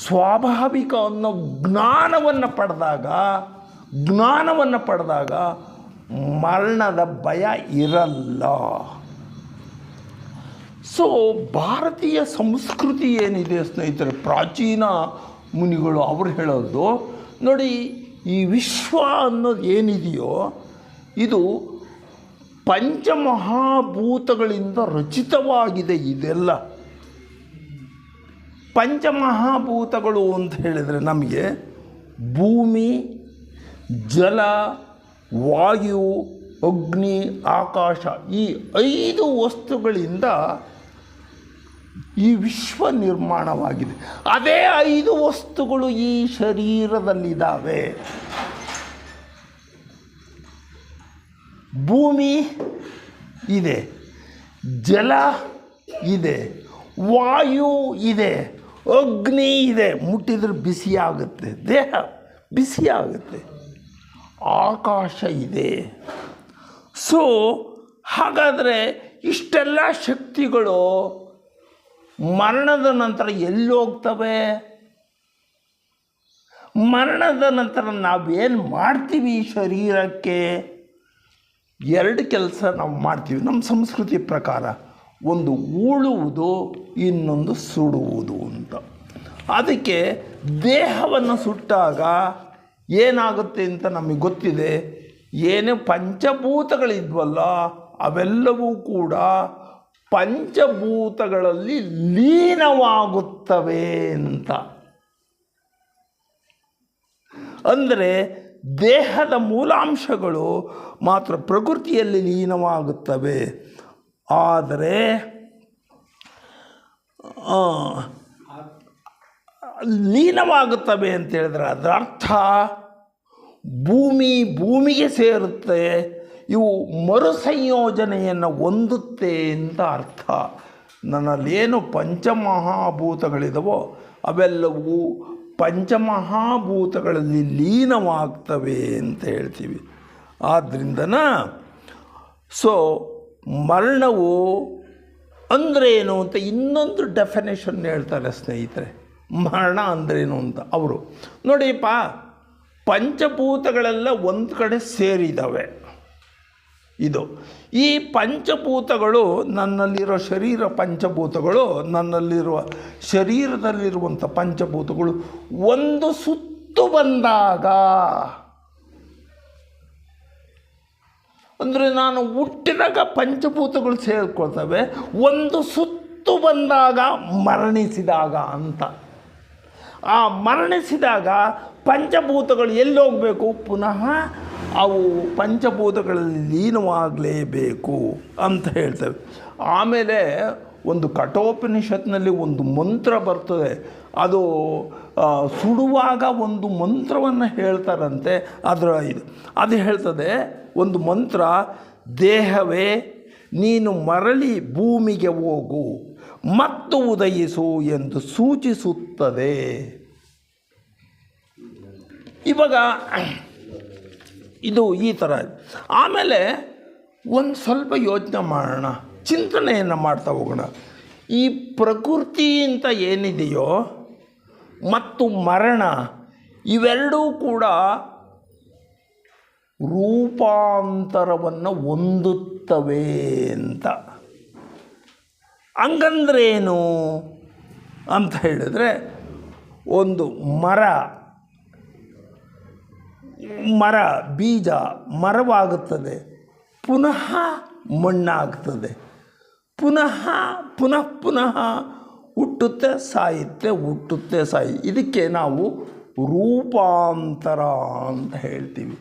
A: ಸ್ವಾಭಾವಿಕ ಅನ್ನೋ ಜ್ಞಾನವನ್ನು ಪಡೆದಾಗ ಮರಣದ ಭಯ ಇರಲ್ಲ. ಭಾರತೀಯ ಸಂಸ್ಕೃತಿ ಏನಿದೆ ಸ್ನೇಹಿತರೆ, ಪ್ರಾಚೀನ ಮುನಿಗಳು ಅವರು ಹೇಳೋದು ನೋಡಿ, ಈ ವಿಶ್ವ ಅನ್ನೋದು ಏನಿದೆಯೋ ಇದು ಪಂಚಮಹಾಭೂತಗಳಿಂದ ರಚಿತವಾಗಿದೆ. ಇದೆಲ್ಲ ಪಂಚಮಹಾಭೂತಗಳು ಅಂತ ಹೇಳಿದರೆ ನಮಗೆ ಭೂಮಿ, ಜಲ, ವಾಯು, ಅಗ್ನಿ, ಆಕಾಶ, ಈ 5 ವಸ್ತುಗಳಿಂದ ಈ ವಿಶ್ವ ನಿರ್ಮಾಣವಾಗಿದೆ. ಅದೇ 5 ವಸ್ತುಗಳು ಈ ಶರೀರದಲ್ಲಿದ್ದಾವೆ. ಭೂಮಿ ಇದೆ, ಜಲ ಇದೆ, ವಾಯು ಇದೆ, ಅಗ್ನಿ ಇದೆ, ಮುಟ್ಟಿದ್ರೆ ಬಿಸಿಯಾಗುತ್ತೆ, ದೇಹ ಬಿಸಿಯಾಗುತ್ತೆ, ಆಕಾಶ ಇದೆ. ಸೊ ಹಾಗಾದರೆ ಇಷ್ಟೆಲ್ಲ ಶಕ್ತಿಗಳು ಮರಣದ ನಂತರ ಎಲ್ಲಿ ಹೋಗ್ತವೆ? ಮರಣದ ನಂತರ ನಾವೇನು ಮಾಡ್ತೀವಿ ಈ ಶರೀರಕ್ಕೆ? 2 ಕೆಲಸ ನಾವು ಮಾಡ್ತೀವಿ ನಮ್ಮ ಸಂಸ್ಕೃತಿ ಪ್ರಕಾರ. ಒಂದು ಉಳುವುದು, ಇನ್ನೊಂದು ಸುಡುವುದು ಅಂತ. ಅದಕ್ಕೆ ದೇಹವನ್ನು ಸುಟ್ಟಾಗ ಏನಾಗುತ್ತೆ ಅಂತ ನಮಗೆ ಗೊತ್ತಿದೆ. ಏನೇ ಪಂಚಭೂತಗಳಿದ್ವಲ್ಲ ಅವೆಲ್ಲವೂ ಕೂಡ ಪಂಚಭೂತಗಳಲ್ಲಿ ಲೀನವಾಗುತ್ತವೆ ಅಂತ. ಅಂದರೆ ದೇಹದ ಮೂಲಾಂಶಗಳು ಮಾತ್ರ ಪ್ರಕೃತಿಯಲ್ಲಿ ಲೀನವಾಗುತ್ತವೆ. ಆದರೆ ಲೀನವಾಗುತ್ತವೆ ಅಂತ ಹೇಳಿದ್ರೆ ಅದರ ಅರ್ಥ ಭೂಮಿಗೆ ಸೇರುತ್ತೆ, ಇವು ಮರುಸಂಯೋಜನೆಯನ್ನು ಹೊಂದುತ್ತೆ ಅಂತ ಅರ್ಥ. ನನ್ನಲ್ಲೇನು ಪಂಚಮಹಾಭೂತಗಳಿದವೋ ಅವೆಲ್ಲವೂ ಪಂಚಮಹಾಭೂತಗಳಲ್ಲಿ ಲೀನವಾಗ್ತವೆ ಅಂತ ಹೇಳ್ತೀವಿ. ಆದ್ದರಿಂದನ ಮರಣವು ಅಂದ್ರೇನು ಅಂತ ಇನ್ನೊಂದು ಡೆಫಿನೇಷನ್ ಹೇಳ್ತಾರೆ ಸ್ನೇಹಿತರೆ. ಮರಣ ಅಂದ್ರೇನು ಅಂತ ಅವರು ನೋಡಿಪ್ಪ, ಪಂಚಭೂತಗಳೆಲ್ಲ ಒಂದು ಕಡೆ ಸೇರಿದ್ದಾವೆ. ಈ ಪಂಚಭೂತಗಳು ನನ್ನಲ್ಲಿರೋ ಪಂಚಭೂತಗಳು ನನ್ನಲ್ಲಿರುವ ಶರೀರದಲ್ಲಿರುವಂಥ ಪಂಚಭೂತಗಳು ಒಂದು ಸುತ್ತು ಬಂದಾಗ, ಅಂದರೆ ನಾನು ಹುಟ್ಟಿದಾಗ ಪಂಚಭೂತಗಳು ಸೇರಿಕೊಳ್ತವೆ, ಒಂದು ಸುತ್ತು ಬಂದಾಗ ಮರಣಿಸಿದಾಗ ಅಂತ. ಆ ಮರಣಿಸಿದಾಗ ಪಂಚಭೂತಗಳು ಎಲ್ಲಿ ಹೋಗಬೇಕು? ಪುನಃ ಅವು ಪಂಚಭೂತಗಳಲ್ಲಿ ಲೀನವಾಗಲೇಬೇಕು ಅಂತ ಹೇಳ್ತೇವೆ. ಆಮೇಲೆ ಒಂದು ಕಠೋಪನಿಷತ್ನಲ್ಲಿ ಒಂದು ಮಂತ್ರ ಬರ್ತದೆ. ಅದು ಸುಡುವಾಗ ಒಂದು ಮಂತ್ರವನ್ನು ಹೇಳ್ತಾರಂತೆ. ಅದು ಹೇಳ್ತದೆ ಒಂದು ಮಂತ್ರ, ದೇಹವೇ ನೀನು ಮರಳಿ ಭೂಮಿಗೆ ಹೋಗು ಮತ್ತು ಉದಯಿಸು ಎಂದು ಸೂಚಿಸುತ್ತದೆ. ಇವಾಗ ಇದು ಈ ಥರ. ಆಮೇಲೆ ಒಂದು ಸ್ವಲ್ಪ ಯೋಚನೆ ಮಾಡೋಣ, ಚಿಂತನೆಯನ್ನು ಮಾಡ್ತಾ ಹೋಗೋಣ. ಈ ಪ್ರಕೃತಿ ಅಂತ ಏನಿದೆಯೋ ಮತ್ತು ಮರಣ ಇವೆರಡೂ ಕೂಡ ರೂಪಾಂತರವನ್ನು ಹೊಂದುತ್ತವೆ ಅಂತ. ಹಂಗಂದ್ರೇನು ಅಂತ ಹೇಳಿದ್ರೆ, ಒಂದು ಮರ ಬೀಜ ಮರವಾಗುತ್ತದೆ, ಪುನಃ ಮಣ್ಣಾಗ್ತದೆ, ಪುನಃ ಹುಟ್ಟುತ್ತೆ ಸಾಯುತ್ತೆ. ಇದಕ್ಕೆ ನಾವು ರೂಪಾಂತರ ಅಂತ ಹೇಳ್ತೀವಿ.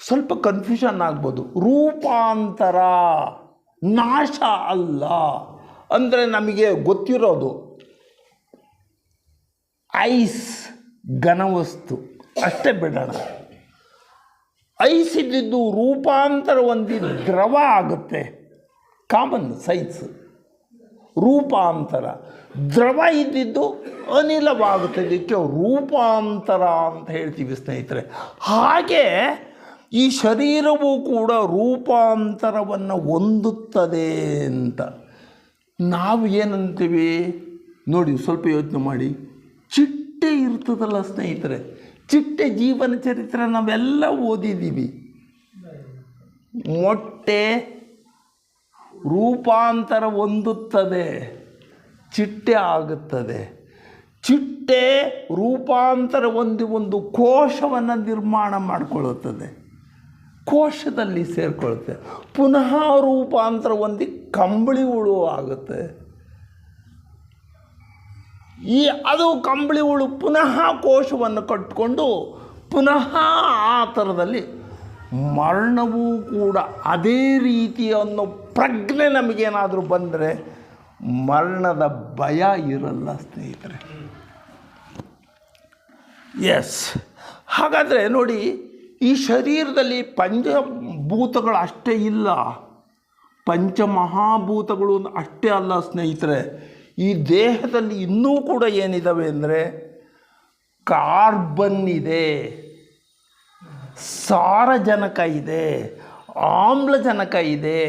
A: ಸ್ವಲ್ಪ ಕನ್ಫ್ಯೂಷನ್ ಆಗ್ಬೋದು. ರೂಪಾಂತರ ನಾಶ ಅಲ್ಲ. ಅಂದರೆ ನಮಗೆ ಗೊತ್ತಿರೋದು ಐಸ್ ಘನವಸ್ತು ಅಷ್ಟೇ ಬಿಡೋಣ. ಐಸ್ ಇದ್ದಿದ್ದು ರೂಪಾಂತರ ಹೊಂದಿ ದ್ರವ ಆಗುತ್ತೆ, ಕಾಮನ್ ಸೈನ್ಸ್. ರೂಪಾಂತರ ದ್ರವ ಇದ್ದಿದ್ದು ಅನಿಲವಾಗುತ್ತೆ, ಇದಕ್ಕೆ ರೂಪಾಂತರ ಅಂತ ಹೇಳ್ತೀವಿ ಸ್ನೇಹಿತರೆ. ಹಾಗೆ ಈ ಶರೀರವೂ ಕೂಡ ರೂಪಾಂತರವನ್ನು ಹೊಂದುತ್ತದೆ ಅಂತ. ನಾವು ಏನಂತೀವಿ ನೋಡಿ, ಸ್ವಲ್ಪ ಯೋಚನೆ ಮಾಡಿ. ಚಿಟ್ಟೆ ಇರ್ತದಲ್ಲ ಸ್ನೇಹಿತರೆ, ಚಿಟ್ಟೆ ಜೀವನ ಚರಿತ್ರೆ ನಾವೆಲ್ಲ ಓದಿದ್ದೀವಿ. ಮೊಟ್ಟೆ ರೂಪಾಂತರ ಹೊಂದುತ್ತದೆ, ಚಿಟ್ಟೆ ಆಗುತ್ತದೆ. ಚಿಟ್ಟೆ ರೂಪಾಂತರ ಹೊಂದಿ ಒಂದು ಕೋಶವನ್ನು ನಿರ್ಮಾಣ ಮಾಡಿಕೊಳ್ಳುತ್ತದೆ, ಕೋಶದಲ್ಲಿ ಸೇರಿಕೊಳ್ಳುತ್ತೆ, ಪುನಃ ರೂಪಾಂತರ ಹೊಂದಿ ಕಂಬಳಿ ಹುಳು ಆಗುತ್ತೆ. ಅದು ಕಂಬಳಿ ಹುಳು ಪುನಃ ಕೋಶವನ್ನು ಕಟ್ಟಿಕೊಂಡು ಪುನಃ ಆ ಥರದಲ್ಲಿ ಮರಣವೂ ಕೂಡ ಅದೇ ರೀತಿಯ ಅನ್ನೋ ಪ್ರಜ್ಞೆ ನಮಗೇನಾದರೂ ಬಂದರೆ ಮರಣದ ಭಯ ಇರಲ್ಲ ಸ್ನೇಹಿತರೆ. ಎಸ್, ಹಾಗಾದರೆ ನೋಡಿ, ಈ ಶರೀರದಲ್ಲಿ ಪಂಚಭೂತಗಳು ಅಷ್ಟೇ ಇಲ್ಲ, ಪಂಚಮಹಾಭೂತಗಳು ಅಷ್ಟೇ ಅಲ್ಲ ಸ್ನೇಹಿತರೆ. ಈ ದೇಹದಲ್ಲಿ ಇನ್ನೂ ಕೂಡ ಏನಿದ್ದಾವೆ ಅಂದರೆ ಕಾರ್ಬನ್ ಇದೆ, ಸಾರಜನಕ ಇದೆ, ಆಮ್ಲಜನಕ ಇದೆ,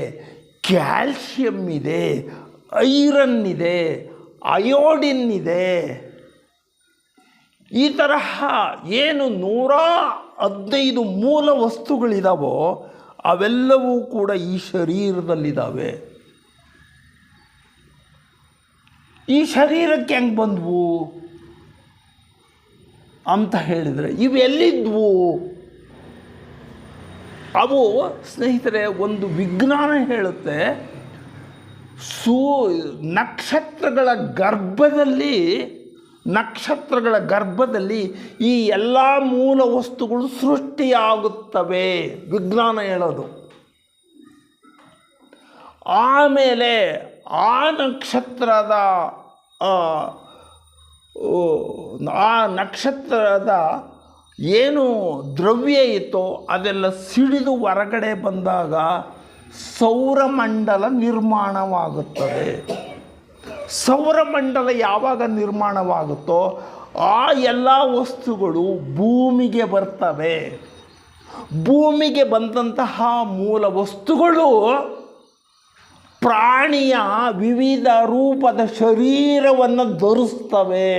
A: ಕ್ಯಾಲ್ಶಿಯಂ ಇದೆ, ಐರನ್ ಇದೆ, ಅಯೋಡಿನ್ ಇದೆ. ಈ ತರಹ ಏನು 115 ಮೂಲ ವಸ್ತುಗಳಿದಾವೋ ಅವೆಲ್ಲವೂ ಕೂಡ ಈ ಶರೀರದಲ್ಲಿದ್ದಾವೆ. ಈ ಶರೀರಕ್ಕೆ ಹೆಂಗೆ ಬಂದವು ಅಂತ ಹೇಳಿದರೆ ಇವೆಲ್ಲಿದ್ವು? ಅವು ಸ್ನೇಹಿತರೆ ಒಂದು ವಿಜ್ಞಾನ ಹೇಳುತ್ತೆ, ನಕ್ಷತ್ರಗಳ ಗರ್ಭದಲ್ಲಿ ಈ ಎಲ್ಲ ಮೂಲ ವಸ್ತುಗಳು ಸೃಷ್ಟಿಯಾಗುತ್ತವೆ, ವಿಜ್ಞಾನ ಹೇಳೋದು. ಆಮೇಲೆ ಆ ನಕ್ಷತ್ರದ ಏನು ದ್ರವ್ಯ ಇತ್ತೋ ಅದೆಲ್ಲ ಸಿಡಿದು ಹೊರಗಡೆ ಬಂದಾಗ ಸೌರಮಂಡಲ ನಿರ್ಮಾಣವಾಗುತ್ತದೆ. ಸೌರಮಂಡಲ ಯಾವಾಗ ನಿರ್ಮಾಣವಾಗುತ್ತೋ ಆ ಎಲ್ಲ ವಸ್ತುಗಳು ಭೂಮಿಗೆ ಬರ್ತವೆ. ಭೂಮಿಗೆ ಬಂದಂತಹ ಮೂಲ ವಸ್ತುಗಳು ಪ್ರಾಣಿಯ ವಿವಿಧ ರೂಪದ ಶರೀರವನ್ನು ಧರಿಸ್ತವೆ,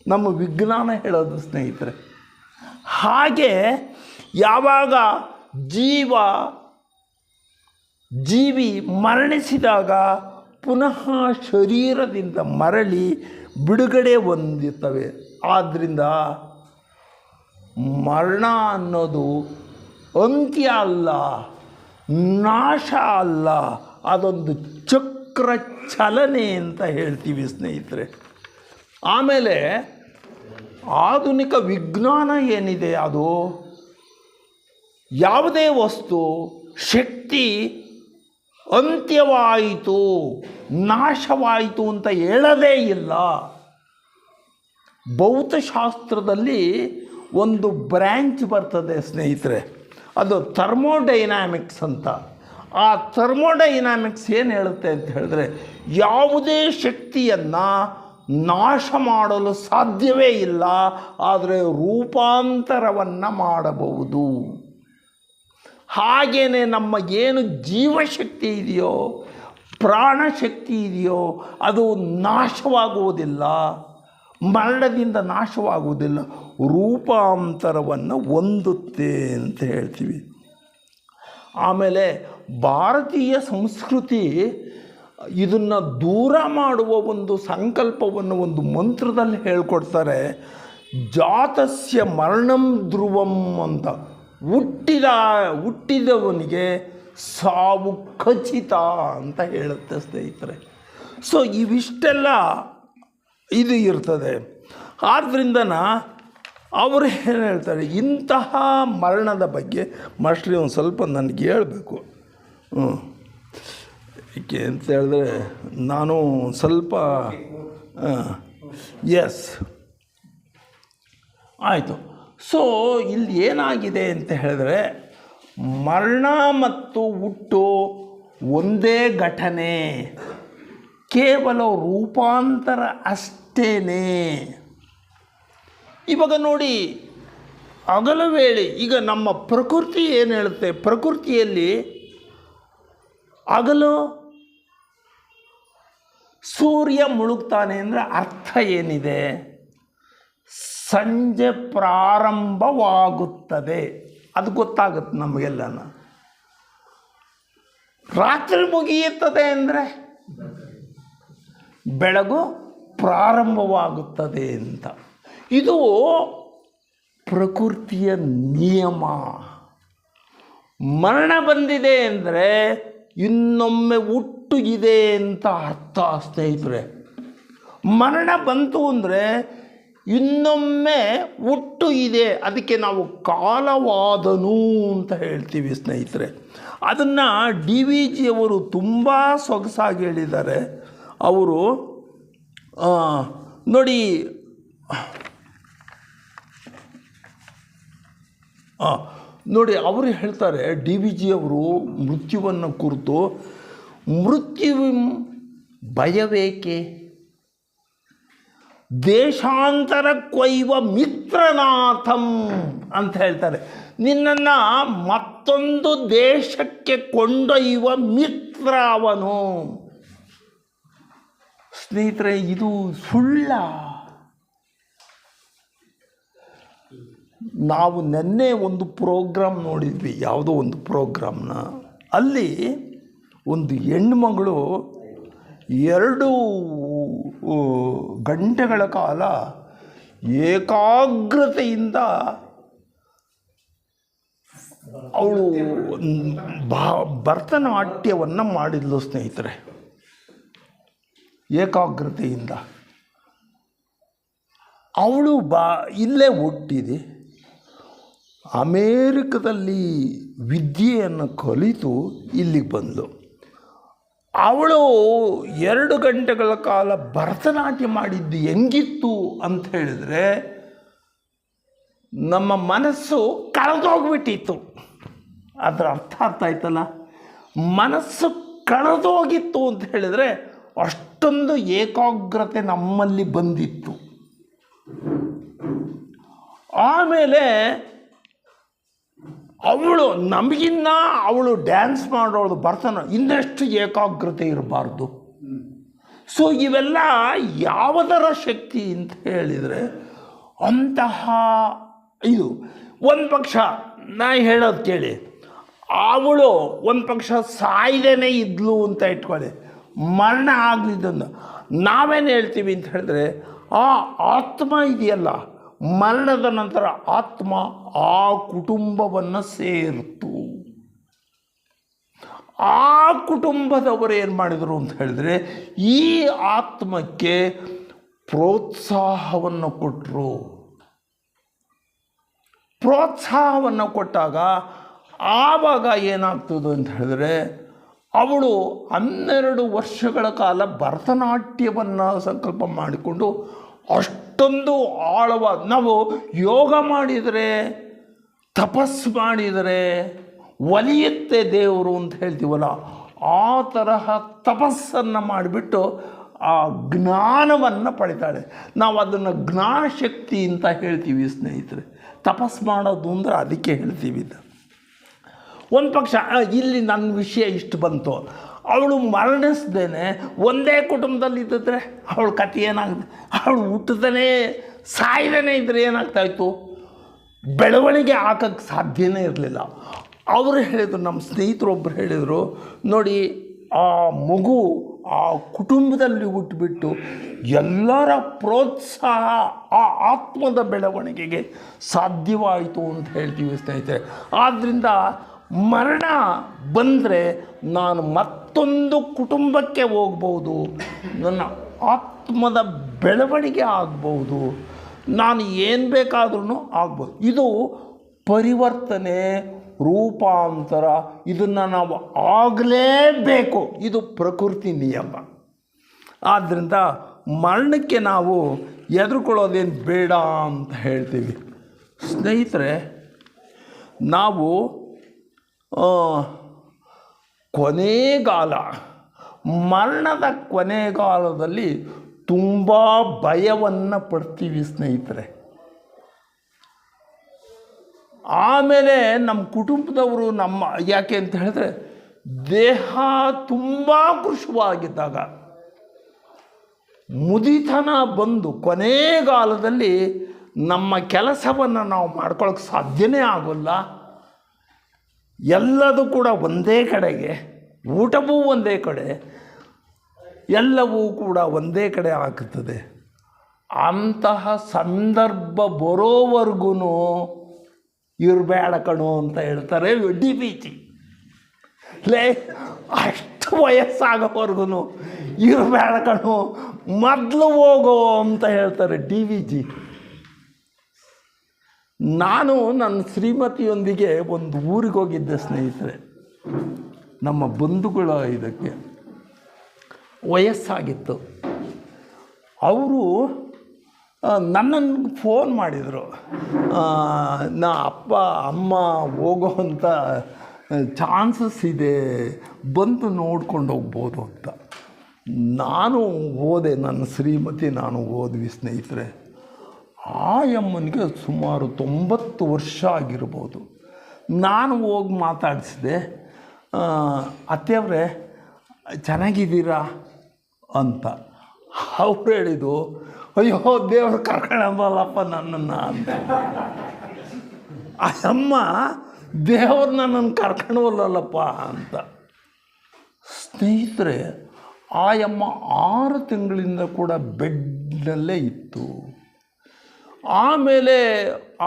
A: ನಮ್ಮ ವಿಜ್ಞಾನ ಹೇಳೋದು ಸ್ನೇಹಿತರೆ. ಹಾಗೆ ಯಾವಾಗ ಜೀವಿ ಮರಣಿಸಿದಾಗ ಪುನಃ ಶರೀರದಿಂದ ಮರಳಿ ಬಿಡುಗಡೆ ಹೊಂದುತ್ತವೆ. ಆದ್ದರಿಂದ ಮರಣ ಅನ್ನೋದು ಅಂತ್ಯ ಅಲ್ಲ, ನಾಶ ಅಲ್ಲ, ಅದೊಂದು ಚಕ್ರ ಚಲನೆ ಅಂತ ಹೇಳ್ತೀವಿ ಸ್ನೇಹಿತರೆ. ಆಮೇಲೆ ಆಧುನಿಕ ವಿಜ್ಞಾನ ಏನಿದೆ, ಅದು ಯಾವುದೇ ವಸ್ತು ಶಕ್ತಿ ಅಂತ್ಯವಾಯಿತು, ನಾಶವಾಯಿತು ಅಂತ ಹೇಳೋದೇ ಇಲ್ಲ. ಭೌತಶಾಸ್ತ್ರದಲ್ಲಿ ಒಂದು ಬ್ರ್ಯಾಂಚ್ ಬರ್ತದೆ ಸ್ನೇಹಿತರೆ, ಅದು ಥರ್ಮೋಡೈನಾಮಿಕ್ಸ್ ಅಂತ. ಆ ಥರ್ಮೋಡೈನಾಮಿಕ್ಸ್ ಏನು ಹೇಳುತ್ತೆ ಅಂತ ಹೇಳಿದ್ರೆ, ಯಾವುದೇ ಶಕ್ತಿಯನ್ನು ನಾಶ ಮಾಡಲು ಸಾಧ್ಯವೇ ಇಲ್ಲ, ಆದರೆ ರೂಪಾಂತರವನ್ನು ಮಾಡಬಹುದು. ಹಾಗೆಯೇ ನಮ್ಮ ಏನು ಜೀವಶಕ್ತಿ ಇದೆಯೋ, ಪ್ರಾಣಶಕ್ತಿ ಇದೆಯೋ, ಅದು ನಾಶವಾಗುವುದಿಲ್ಲ, ಮರಣದಿಂದ ನಾಶವಾಗುವುದಿಲ್ಲ, ರೂಪಾಂತರವನ್ನು ಹೊಂದುತ್ತೆ ಅಂತ ಹೇಳ್ತೀವಿ. ಆಮೇಲೆ ಭಾರತೀಯ ಸಂಸ್ಕೃತಿ ಇದನ್ನು ದೂರ ಮಾಡುವ ಒಂದು ಸಂಕಲ್ಪವನ್ನು ಒಂದು ಮಂತ್ರದಲ್ಲಿ ಹೇಳ್ಕೊಡ್ತಾರೆ, ಜಾತಸ್ಯ ಮರಣಂ ಧ್ರುವಂ ಅಂತ. ಹುಟ್ಟಿದವನಿಗೆ ಸಾವು ಖಚಿತ ಅಂತ ಹೇಳುತ್ತೆ ಸ್ನೇಹಿತರೆ. ಸೊ ಇವಿಷ್ಟೆಲ್ಲ ಇದು ಇರ್ತದೆ. ಆದ್ದರಿಂದನ ಅವರು ಏನು ಹೇಳ್ತಾರೆ, ಇಂತಹ ಮರಣದ ಬಗ್ಗೆ ಮಾಸ್ಟ್ರಿ ಒಂದು ಸ್ವಲ್ಪ ನನಗೆ ಹೇಳಬೇಕು. ಏಕೆ ಅಂತ ಹೇಳಿದ್ರೆ ನಾನು ಸ್ವಲ್ಪ ಎಸ್ ಆಯಿತು. ಸೊ ಇಲ್ಲಿ ಏನಾಗಿದೆ ಅಂತ ಹೇಳಿದ್ರೆ, ಮರಣ ಮತ್ತು ಹುಟ್ಟು ಒಂದೇ ಘಟನೆ, ಕೇವಲ ರೂಪಾಂತರ ಅಷ್ಟೇನೆ. ಇವಾಗ ನೋಡಿ, ಹಗಲು ವೇಳೆ ಈಗ ನಮ್ಮ ಪ್ರಕೃತಿ ಏನು ಹೇಳುತ್ತೆ, ಪ್ರಕೃತಿಯಲ್ಲಿ ಹಗಲು ಸೂರ್ಯ ಮುಳುಗ್ತಾನೆ ಅಂದರೆ ಅರ್ಥ ಏನಿದೆ, ಸಂಜೆ ಪ್ರಾರಂಭವಾಗುತ್ತದೆ, ಅದು ಗೊತ್ತಾಗುತ್ತೆ ನಮಗೆಲ್ಲನ. ರಾತ್ರಿ ಮುಗಿಯುತ್ತದೆ ಅಂದರೆ ಬೆಳಗು ಪ್ರಾರಂಭವಾಗುತ್ತದೆ ಅಂತ. ಇದು ಪ್ರಕೃತಿಯ ನಿಯಮ. ಮರಣ ಬಂದಿದೆ ಅಂದರೆ ಇನ್ನೊಮ್ಮೆ ಹುಟ್ಟು ಇದೆ ಅಂತ ಅರ್ಥ ಸ್ನೇಹಿತರೆ. ಮರಣ ಬಂತು ಅಂದರೆ ಇನ್ನೊಮ್ಮೆ ಹುಟ್ಟು ಇದೆ. ಅದಕ್ಕೆ ನಾವು ಕಾಲವಾದನು ಅಂತ ಹೇಳ್ತೀವಿ ಸ್ನೇಹಿತರೆ. ಅದನ್ನು DVG ಅವರು ತುಂಬ ಸೊಗಸಾಗಿ ಹೇಳಿದ್ದಾರೆ. ಅವರು ನೋಡಿ, ಅವರು ಹೇಳ್ತಾರೆ, DVG ಅವರು ಮೃತ್ಯುವನ್ನು ಕುರಿತು, ಮೃತ್ಯುವಿಂ ಭಯವೇಕೆ, ದೇಶಾಂತರಕ್ವೈವ ಮಿತ್ರನಾಥಂ ಅಂತ ಹೇಳ್ತಾರೆ. ನಿನ್ನನ್ನು ಮತ್ತೊಂದು ದೇಶಕ್ಕೆ ಕೊಂಡೊಯ್ಯುವ ಮಿತ್ರ ಅವನು. ಸ್ನೇಹಿತರೆ, ಇದು ಸುಳ್ಳ. ನಾವು ನೆನ್ನೆ ಒಂದು ಪ್ರೋಗ್ರಾಮ್ ನೋಡಿದ್ವಿ, ಯಾವುದೋ ಒಂದು ಪ್ರೋಗ್ರಾಮ್ನ. ಅಲ್ಲಿ ಒಂದು ಹೆಣ್ಣುಮಗಳು 2 ಗಂಟೆಗಳ ಕಾಲ ಏಕಾಗ್ರತೆಯಿಂದ ಅವಳು ಭರತನಾಟ್ಯವನ್ನು ಮಾಡಿದ್ಲು ಸ್ನೇಹಿತರೆ. ಏಕಾಗ್ರತೆಯಿಂದ ಅವಳು ಇಲ್ಲೇ ಹುಟ್ಟಿದೆ, ಅಮೇರಿಕದಲ್ಲಿ ವಿದ್ಯೆಯನ್ನು ಕಲಿತು ಇಲ್ಲಿಗೆ ಬಂದಳು. ಅವಳು 2 ಗಂಟೆಗಳ ಕಾಲ ಭರತನಾಟ್ಯ ಮಾಡಿದ್ದು ಹೆಂಗಿತ್ತು ಅಂತ ಹೇಳಿದರೆ, ನಮ್ಮ ಮನಸ್ಸು ಕಳೆದೋಗ್ಬಿಟ್ಟಿತ್ತು. ಅದರ ಅರ್ಥ ಆಯ್ತಲ್ಲ, ಮನಸ್ಸು ಕಳೆದೋಗಿತ್ತು ಅಂತ ಹೇಳಿದರೆ ಅಷ್ಟೊಂದು ಏಕಾಗ್ರತೆ ನಮ್ಮಲ್ಲಿ ಬಂದಿತ್ತು. ಆಮೇಲೆ ಅವಳು ಡ್ಯಾನ್ಸ್ ಮಾಡೋಳು, ಭರತನ ಇನ್ನೆಷ್ಟು ಏಕಾಗ್ರತೆ ಇರಬಾರ್ದು. ಸೊ ಇವೆಲ್ಲ ಯಾವುದರ ಶಕ್ತಿ ಅಂತ ಹೇಳಿದರೆ ಅಂತಹ ಇದು. ಒಂದು ಪಕ್ಷ ನಾ ಹೇಳೋದು ಕೇಳಿ, ಅವಳು ಒಂದು ಪಕ್ಷ ಸಾಯ್ದೇನೆ ಇದ್ಲು ಅಂತ ಇಟ್ಕೊಳ್ಳಿ, ಮರಣ ಆಗಲಿದ್ದನ್ನು ನಾವೇನು ಹೇಳ್ತೀವಿ ಅಂತ ಹೇಳಿದ್ರೆ, ಆ ಆತ್ಮ ಇದೆಯಲ್ಲ, ಮರಣದ ನಂತರ ಆತ್ಮ ಆ ಕುಟುಂಬವನ್ನು ಸೇರಿತು. ಆ ಕುಟುಂಬದವರು ಏನು ಮಾಡಿದರು ಅಂತ ಹೇಳಿದ್ರೆ, ಈ ಆತ್ಮಕ್ಕೆ ಪ್ರೋತ್ಸಾಹವನ್ನು ಕೊಟ್ಟರು. ಪ್ರೋತ್ಸಾಹವನ್ನು ಕೊಟ್ಟಾಗ ಆವಾಗ ಏನಾಗ್ತದೆ ಅಂತ ಹೇಳಿದ್ರೆ, ಅವಳು 12 ವರ್ಷಗಳ ಕಾಲ ಭರತನಾಟ್ಯವನ್ನು ಸಂಕಲ್ಪ ಮಾಡಿಕೊಂಡು ಅಷ್ಟೊಂದು ಆಳವಾದ, ನಾವು ಯೋಗ ಮಾಡಿದರೆ, ತಪಸ್ಸು ಮಾಡಿದರೆ ಒಲಿಯುತ್ತೆ ದೇವರು ಅಂತ ಹೇಳ್ತೀವಲ್ಲ, ಆ ತರಹ ತಪಸ್ಸನ್ನು ಮಾಡಿಬಿಟ್ಟು ಆ ಜ್ಞಾನವನ್ನು ಪಡಿತಾಳೆ. ನಾವು ಅದನ್ನು ಜ್ಞಾನಶಕ್ತಿ ಅಂತ ಹೇಳ್ತೀವಿ ಸ್ನೇಹಿತರೆ. ತಪಸ್ಸು ಮಾಡೋದು ಅಂದರೆ ಅದಕ್ಕೆ ಹೇಳ್ತೀವಿ. ಒಂದು ಪಕ್ಷ ಇಲ್ಲಿ ನನ್ನ ವಿಷಯ ಇಷ್ಟು ಬಂತು, ಅವಳು ಮರಣಿಸ್ದೇನೆ ಒಂದೇ ಕುಟುಂಬದಲ್ಲಿ ಇದ್ದಿದ್ರೆ ಅವಳ ಕಥೆ ಏನಾಗುತ್ತೆ? ಅವಳು ಹುಟ್ಟದೇ ಸಾಯ್ದೇ ಇದ್ದರೆ ಏನಾಗ್ತಾಯಿತ್ತು? ಬೆಳವಣಿಗೆ ಹಾಕೋಕ್ಕೆ ಸಾಧ್ಯನೇ ಇರಲಿಲ್ಲ. ಅವರು ಹೇಳಿದರು, ನಮ್ಮ ಸ್ನೇಹಿತರೊಬ್ಬರು ಹೇಳಿದರು, ನೋಡಿ ಆ ಮಗು ಆ ಕುಟುಂಬದಲ್ಲಿ ಹುಟ್ಟುಬಿಟ್ಟು ಎಲ್ಲರ ಪ್ರೋತ್ಸಾಹ ಆ ಆತ್ಮದ ಬೆಳವಣಿಗೆಗೆ ಸಾಧ್ಯವಾಯಿತು ಅಂತ ಹೇಳ್ತೀವಿ ಸ್ನೇಹಿತರೆ. ಆದ್ದರಿಂದ ಮರಣ ಬಂದರೆ ನಾನು ಮತ್ತೊಂದು ಕುಟುಂಬಕ್ಕೆ ಹೋಗ್ಬೋದು, ನನ್ನ ಆತ್ಮದ ಬೆಳವಣಿಗೆ ಆಗ್ಬೋದು, ನಾನು ಏನು ಬೇಕಾದ್ರೂ ಆಗ್ಬೋದು. ಇದು ಪರಿವರ್ತನೆ, ರೂಪಾಂತರ, ಇದನ್ನು ನಾವು ಆಗಲೇಬೇಕು. ಇದು ಪ್ರಕೃತಿ ನಿಯಮ. ಆದ್ದರಿಂದ ಮರಣಕ್ಕೆ ನಾವು ಹೆದರ್ಕೊಳ್ಳೋದೇನು ಬೇಡ ಅಂತ ಹೇಳ್ತೀವಿ ಸ್ನೇಹಿತರೆ. ನಾವು ಕೊನೆಗಾಲ, ಮರಣದ ಕೊನೆಗಾಲದಲ್ಲಿ ತುಂಬ ಭಯವನ್ನು ಪಡ್ತೀವಿ ಸ್ನೇಹಿತರೆ. ಆಮೇಲೆ ನಮ್ಮ ಕುಟುಂಬದವರು ಯಾಕೆ ಅಂತ ಹೇಳಿದ್ರೆ, ದೇಹ ತುಂಬ ಕೃಶವಾಗಿದ್ದಾಗ ಮುದಿತನ ಬಂದು ಕೊನೆಗಾಲದಲ್ಲಿ ನಮ್ಮ ಕೆಲಸವನ್ನು ನಾವು ಮಾಡ್ಕೊಳ್ಳೋಕ್ಕೆ ಸಾಧ್ಯನೇ ಆಗೋಲ್ಲ. ಎಲ್ಲದೂ ಕೂಡ ಒಂದೇ ಕಡೆಗೆ, ಊಟವೂ ಒಂದೇ ಕಡೆ, ಎಲ್ಲವೂ ಕೂಡ ಒಂದೇ ಕಡೆ ಹಾಕುತ್ತದೆ. ಅಂತಹ ಸಂದರ್ಭ ಬರೋವರೆಗೂ ಇರಬೇಡ ಕಣೋ ಅಂತ ಹೇಳ್ತಾರೆ DBG. ಅಷ್ಟು ವಯಸ್ಸಾಗೋವರೆಗೂ ಇರಬೇಡ ಕಣೋ, ಮೊದಲು ಹೋಗೋ ಅಂತ ಹೇಳ್ತಾರೆ DBG. ನಾನು ನನ್ನ ಶ್ರೀಮತಿಯೊಂದಿಗೆ ಒಂದು ಊರಿಗೆ ಹೋಗಿದ್ದೆ ಸ್ನೇಹಿತರೆ, ನಮ್ಮ ಬಂಧುಗಳ ಇದಕ್ಕೆ. ವಯಸ್ಸಾಗಿತ್ತು. ಅವರು ನನ್ನನ್ನು ಫೋನ್ ಮಾಡಿದರು, ನಾ ಅಪ್ಪ ಅಮ್ಮ ಹೋಗೋವಂಥ ಚಾನ್ಸಸ್ ಇದೆ, ಬಂದು ನೋಡ್ಕೊಂಡು ಹೋಗ್ಬೋದು ಅಂತ. ನಾನು ಹೋದೆ, ನನ್ನ ಶ್ರೀಮತಿ ನಾನು ಹೋದ್ವಿ ಸ್ನೇಹಿತರೆ. ಆ ಅಮ್ಮನಿಗೆ ಸುಮಾರು 90 ವರ್ಷ ಆಗಿರ್ಬೋದು. ನಾನು ಹೋಗಿ ಮಾತಾಡಿಸಿದೆ, ಅತ್ತೆಯವರೇ ಚೆನ್ನಾಗಿದ್ದೀರಾ ಅಂತ. ಅವ್ರು ಹೇಳಿದ್ದು, ಅಯ್ಯೋ ದೇವರು ಕರ್ಕೊಳ್ಳಲ್ಲಪ್ಪ ನನ್ನನ್ನು ಅಂತ. ಆ ಅಮ್ಮ ದೇವ್ರು ನನ್ನನ್ನು ಕರ್ಕೊಳ್ಳಲ್ಲಪ್ಪ ಅಂತ. ಸ್ನೇಹಿತರೆ, ಆ ಅಮ್ಮ 6 ತಿಂಗಳಿಂದ ಕೂಡ ಬೆಡ್ನಲ್ಲೇ ಇತ್ತು. ಆಮೇಲೆ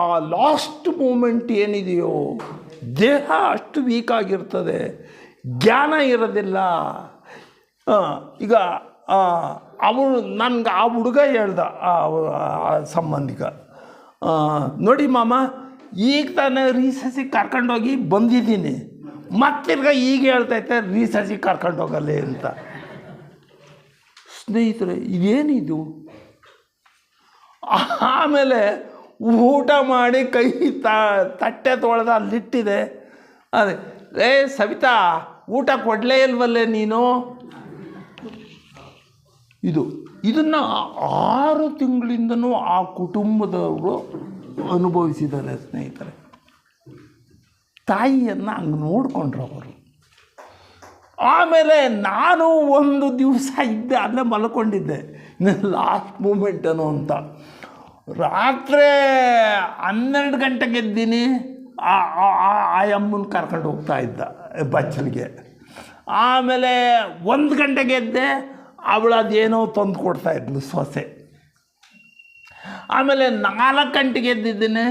A: ಆ ಲಾಸ್ಟ್ ಮೂಮೆಂಟ್ ಏನಿದೆಯೋ, ದೇಹ ಅಷ್ಟು ವೀಕ್ ಆಗಿರ್ತದೆ, ಜ್ಞಾನ ಇರೋದಿಲ್ಲ. ಈಗ ಅವಳು ನನಗೆ ಆ ಹುಡುಗ ಹೇಳ್ದ, ಆ ಸಂಬಂಧಿಕ, ನೋಡಿ ಮಾಮ, ಈಗ ತಾನೇ ರೀಸಸಿಗೆ ಕರ್ಕೊಂಡೋಗಿ ಬಂದಿದ್ದೀನಿ, ಮತ್ತಿರ್ಗ ಈಗ ಹೇಳ್ತೈತೆ ರೀಸಸಿಗೆ ಕರ್ಕೊಂಡೋಗಲ್ಲೇ ಅಂತ. ಸ್ನೇಹಿತರೆ, ಇದೇನಿದು? ಆಮೇಲೆ ಊಟ ಮಾಡಿ ಕೈ ತಟ್ಟೆ ತೊಳೆದ ಅಲ್ಲಿಟ್ಟಿದೆ. ಅದೇ ಸವಿತಾ, ಊಟ ಕೊಡಲೇ ಇಲ್ವಲ್ಲೇ ನೀನು? ಇದನ್ನು 6 ತಿಂಗಳಿಂದನೂ ಆ ಕುಟುಂಬದವರು ಅನುಭವಿಸಿದ್ದಾರೆ ಸ್ನೇಹಿತರೆ. ತಾಯಿಯನ್ನು ಹಂಗೆ ನೋಡಿಕೊಂಡ್ರು ಅವರು. ಆಮೇಲೆ ನಾನು ಒಂದು ದಿವಸ ಇದ್ದೆ, ಅಲ್ಲೇ ಮಲ್ಕೊಂಡಿದ್ದೆ, ಲಾಸ್ಟ್ ಮೂಮೆಂಟನು ಅಂತ. ರಾತ್ರಿ 12 ಗಂಟೆಗೆ ಎದ್ದೀನಿ. ಆ ಅಮ್ಮನ ಕರ್ಕೊಂಡು ಹೋಗ್ತಾ ಇದ್ದ ಬಚ್ಚಲಿಗೆ. ಆಮೇಲೆ 1 ಗಂಟೆಗೆ ಎದ್ದೆ, ಅವಳು ಅದೇನೋ ತಂದು ಕೊಡ್ತಾಯಿದ್ಲು ಸೊಸೆ. ಆಮೇಲೆ 4 ಗಂಟೆಗೆ ಎದ್ದಿದ್ದೀನಿ,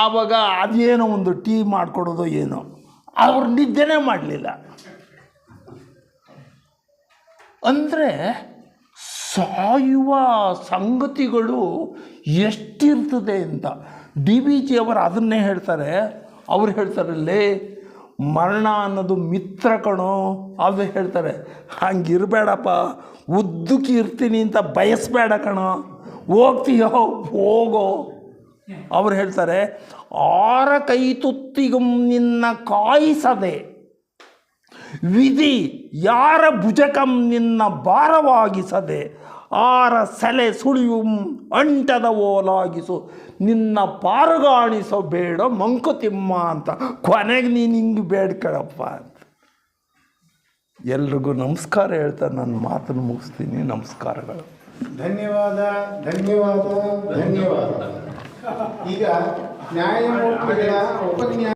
A: ಆವಾಗ ಅದೇನೋ ಒಂದು ಟೀ ಮಾಡಿಕೊಡೋದು ಏನೋ. ಅವ್ರು ನಿದ್ದೆನೇ ಮಾಡಲಿಲ್ಲ. ಅಂದರೆ ಸಾಯುವ ಸಂಗತಿಗಳು ಎಷ್ಟಿರ್ತದೆ ಅಂತ DBG ಅವರು ಅದನ್ನೇ ಹೇಳ್ತಾರೆ. ಅವ್ರು ಹೇಳ್ತಾರಲ್ಲೇ, ಮರಣ ಅನ್ನೋದು ಮಿತ್ರ ಕಣೋ. ಅದು ಹೇಳ್ತಾರೆ, ಹಂಗಿರಬೇಡಪ್ಪ, ಉದ್ದಕ್ಕೆ ಇರ್ತೀನಿ ಅಂತ ಬಯಸಬೇಡ ಕಣೋ, ಹೋಗ್ತೀಯೋ ಹೋಗೋ. ಅವ್ರು ಹೇಳ್ತಾರೆ, 6 ಕೈ ತುತ್ತಿಗಂ ನಿನ್ನ ಕಾಯಿಸದೆ ವಿಧಿ ಯಾರ ಭುಜಕಂ ನಿನ್ನ ಭಾರವಾಗಿಸದೆ 6 ಸೆಲೆ ಸುಳಿಯುಂ ಅಂಟದ ಓಲಾಗಿಸು ನಿನ್ನ ಪಾರುಗಾಣಿಸೋ ಬೇಡ ಮಂಕುತಿಮ್ಮ ಅಂತ. ಕೊನೆಗೆ ನೀನು ಹಿಂಗೆ ಬೇಡ್ಕಳಪ್ಪ ಅಂತ. ಎಲ್ರಿಗೂ ನಮಸ್ಕಾರ ಹೇಳ್ತಾ ನನ್ನ ಮಾತನ್ನು ಮುಗಿಸ್ತೀನಿ. ನಮಸ್ಕಾರಗಳು.
B: ಧನ್ಯವಾದ ಧನ್ಯವಾದ ಧನ್ಯವಾದ. ಈಗ ನ್ಯಾಯಮೂರ್ತಿಗಳ ಉಪನ್ಯಾಸ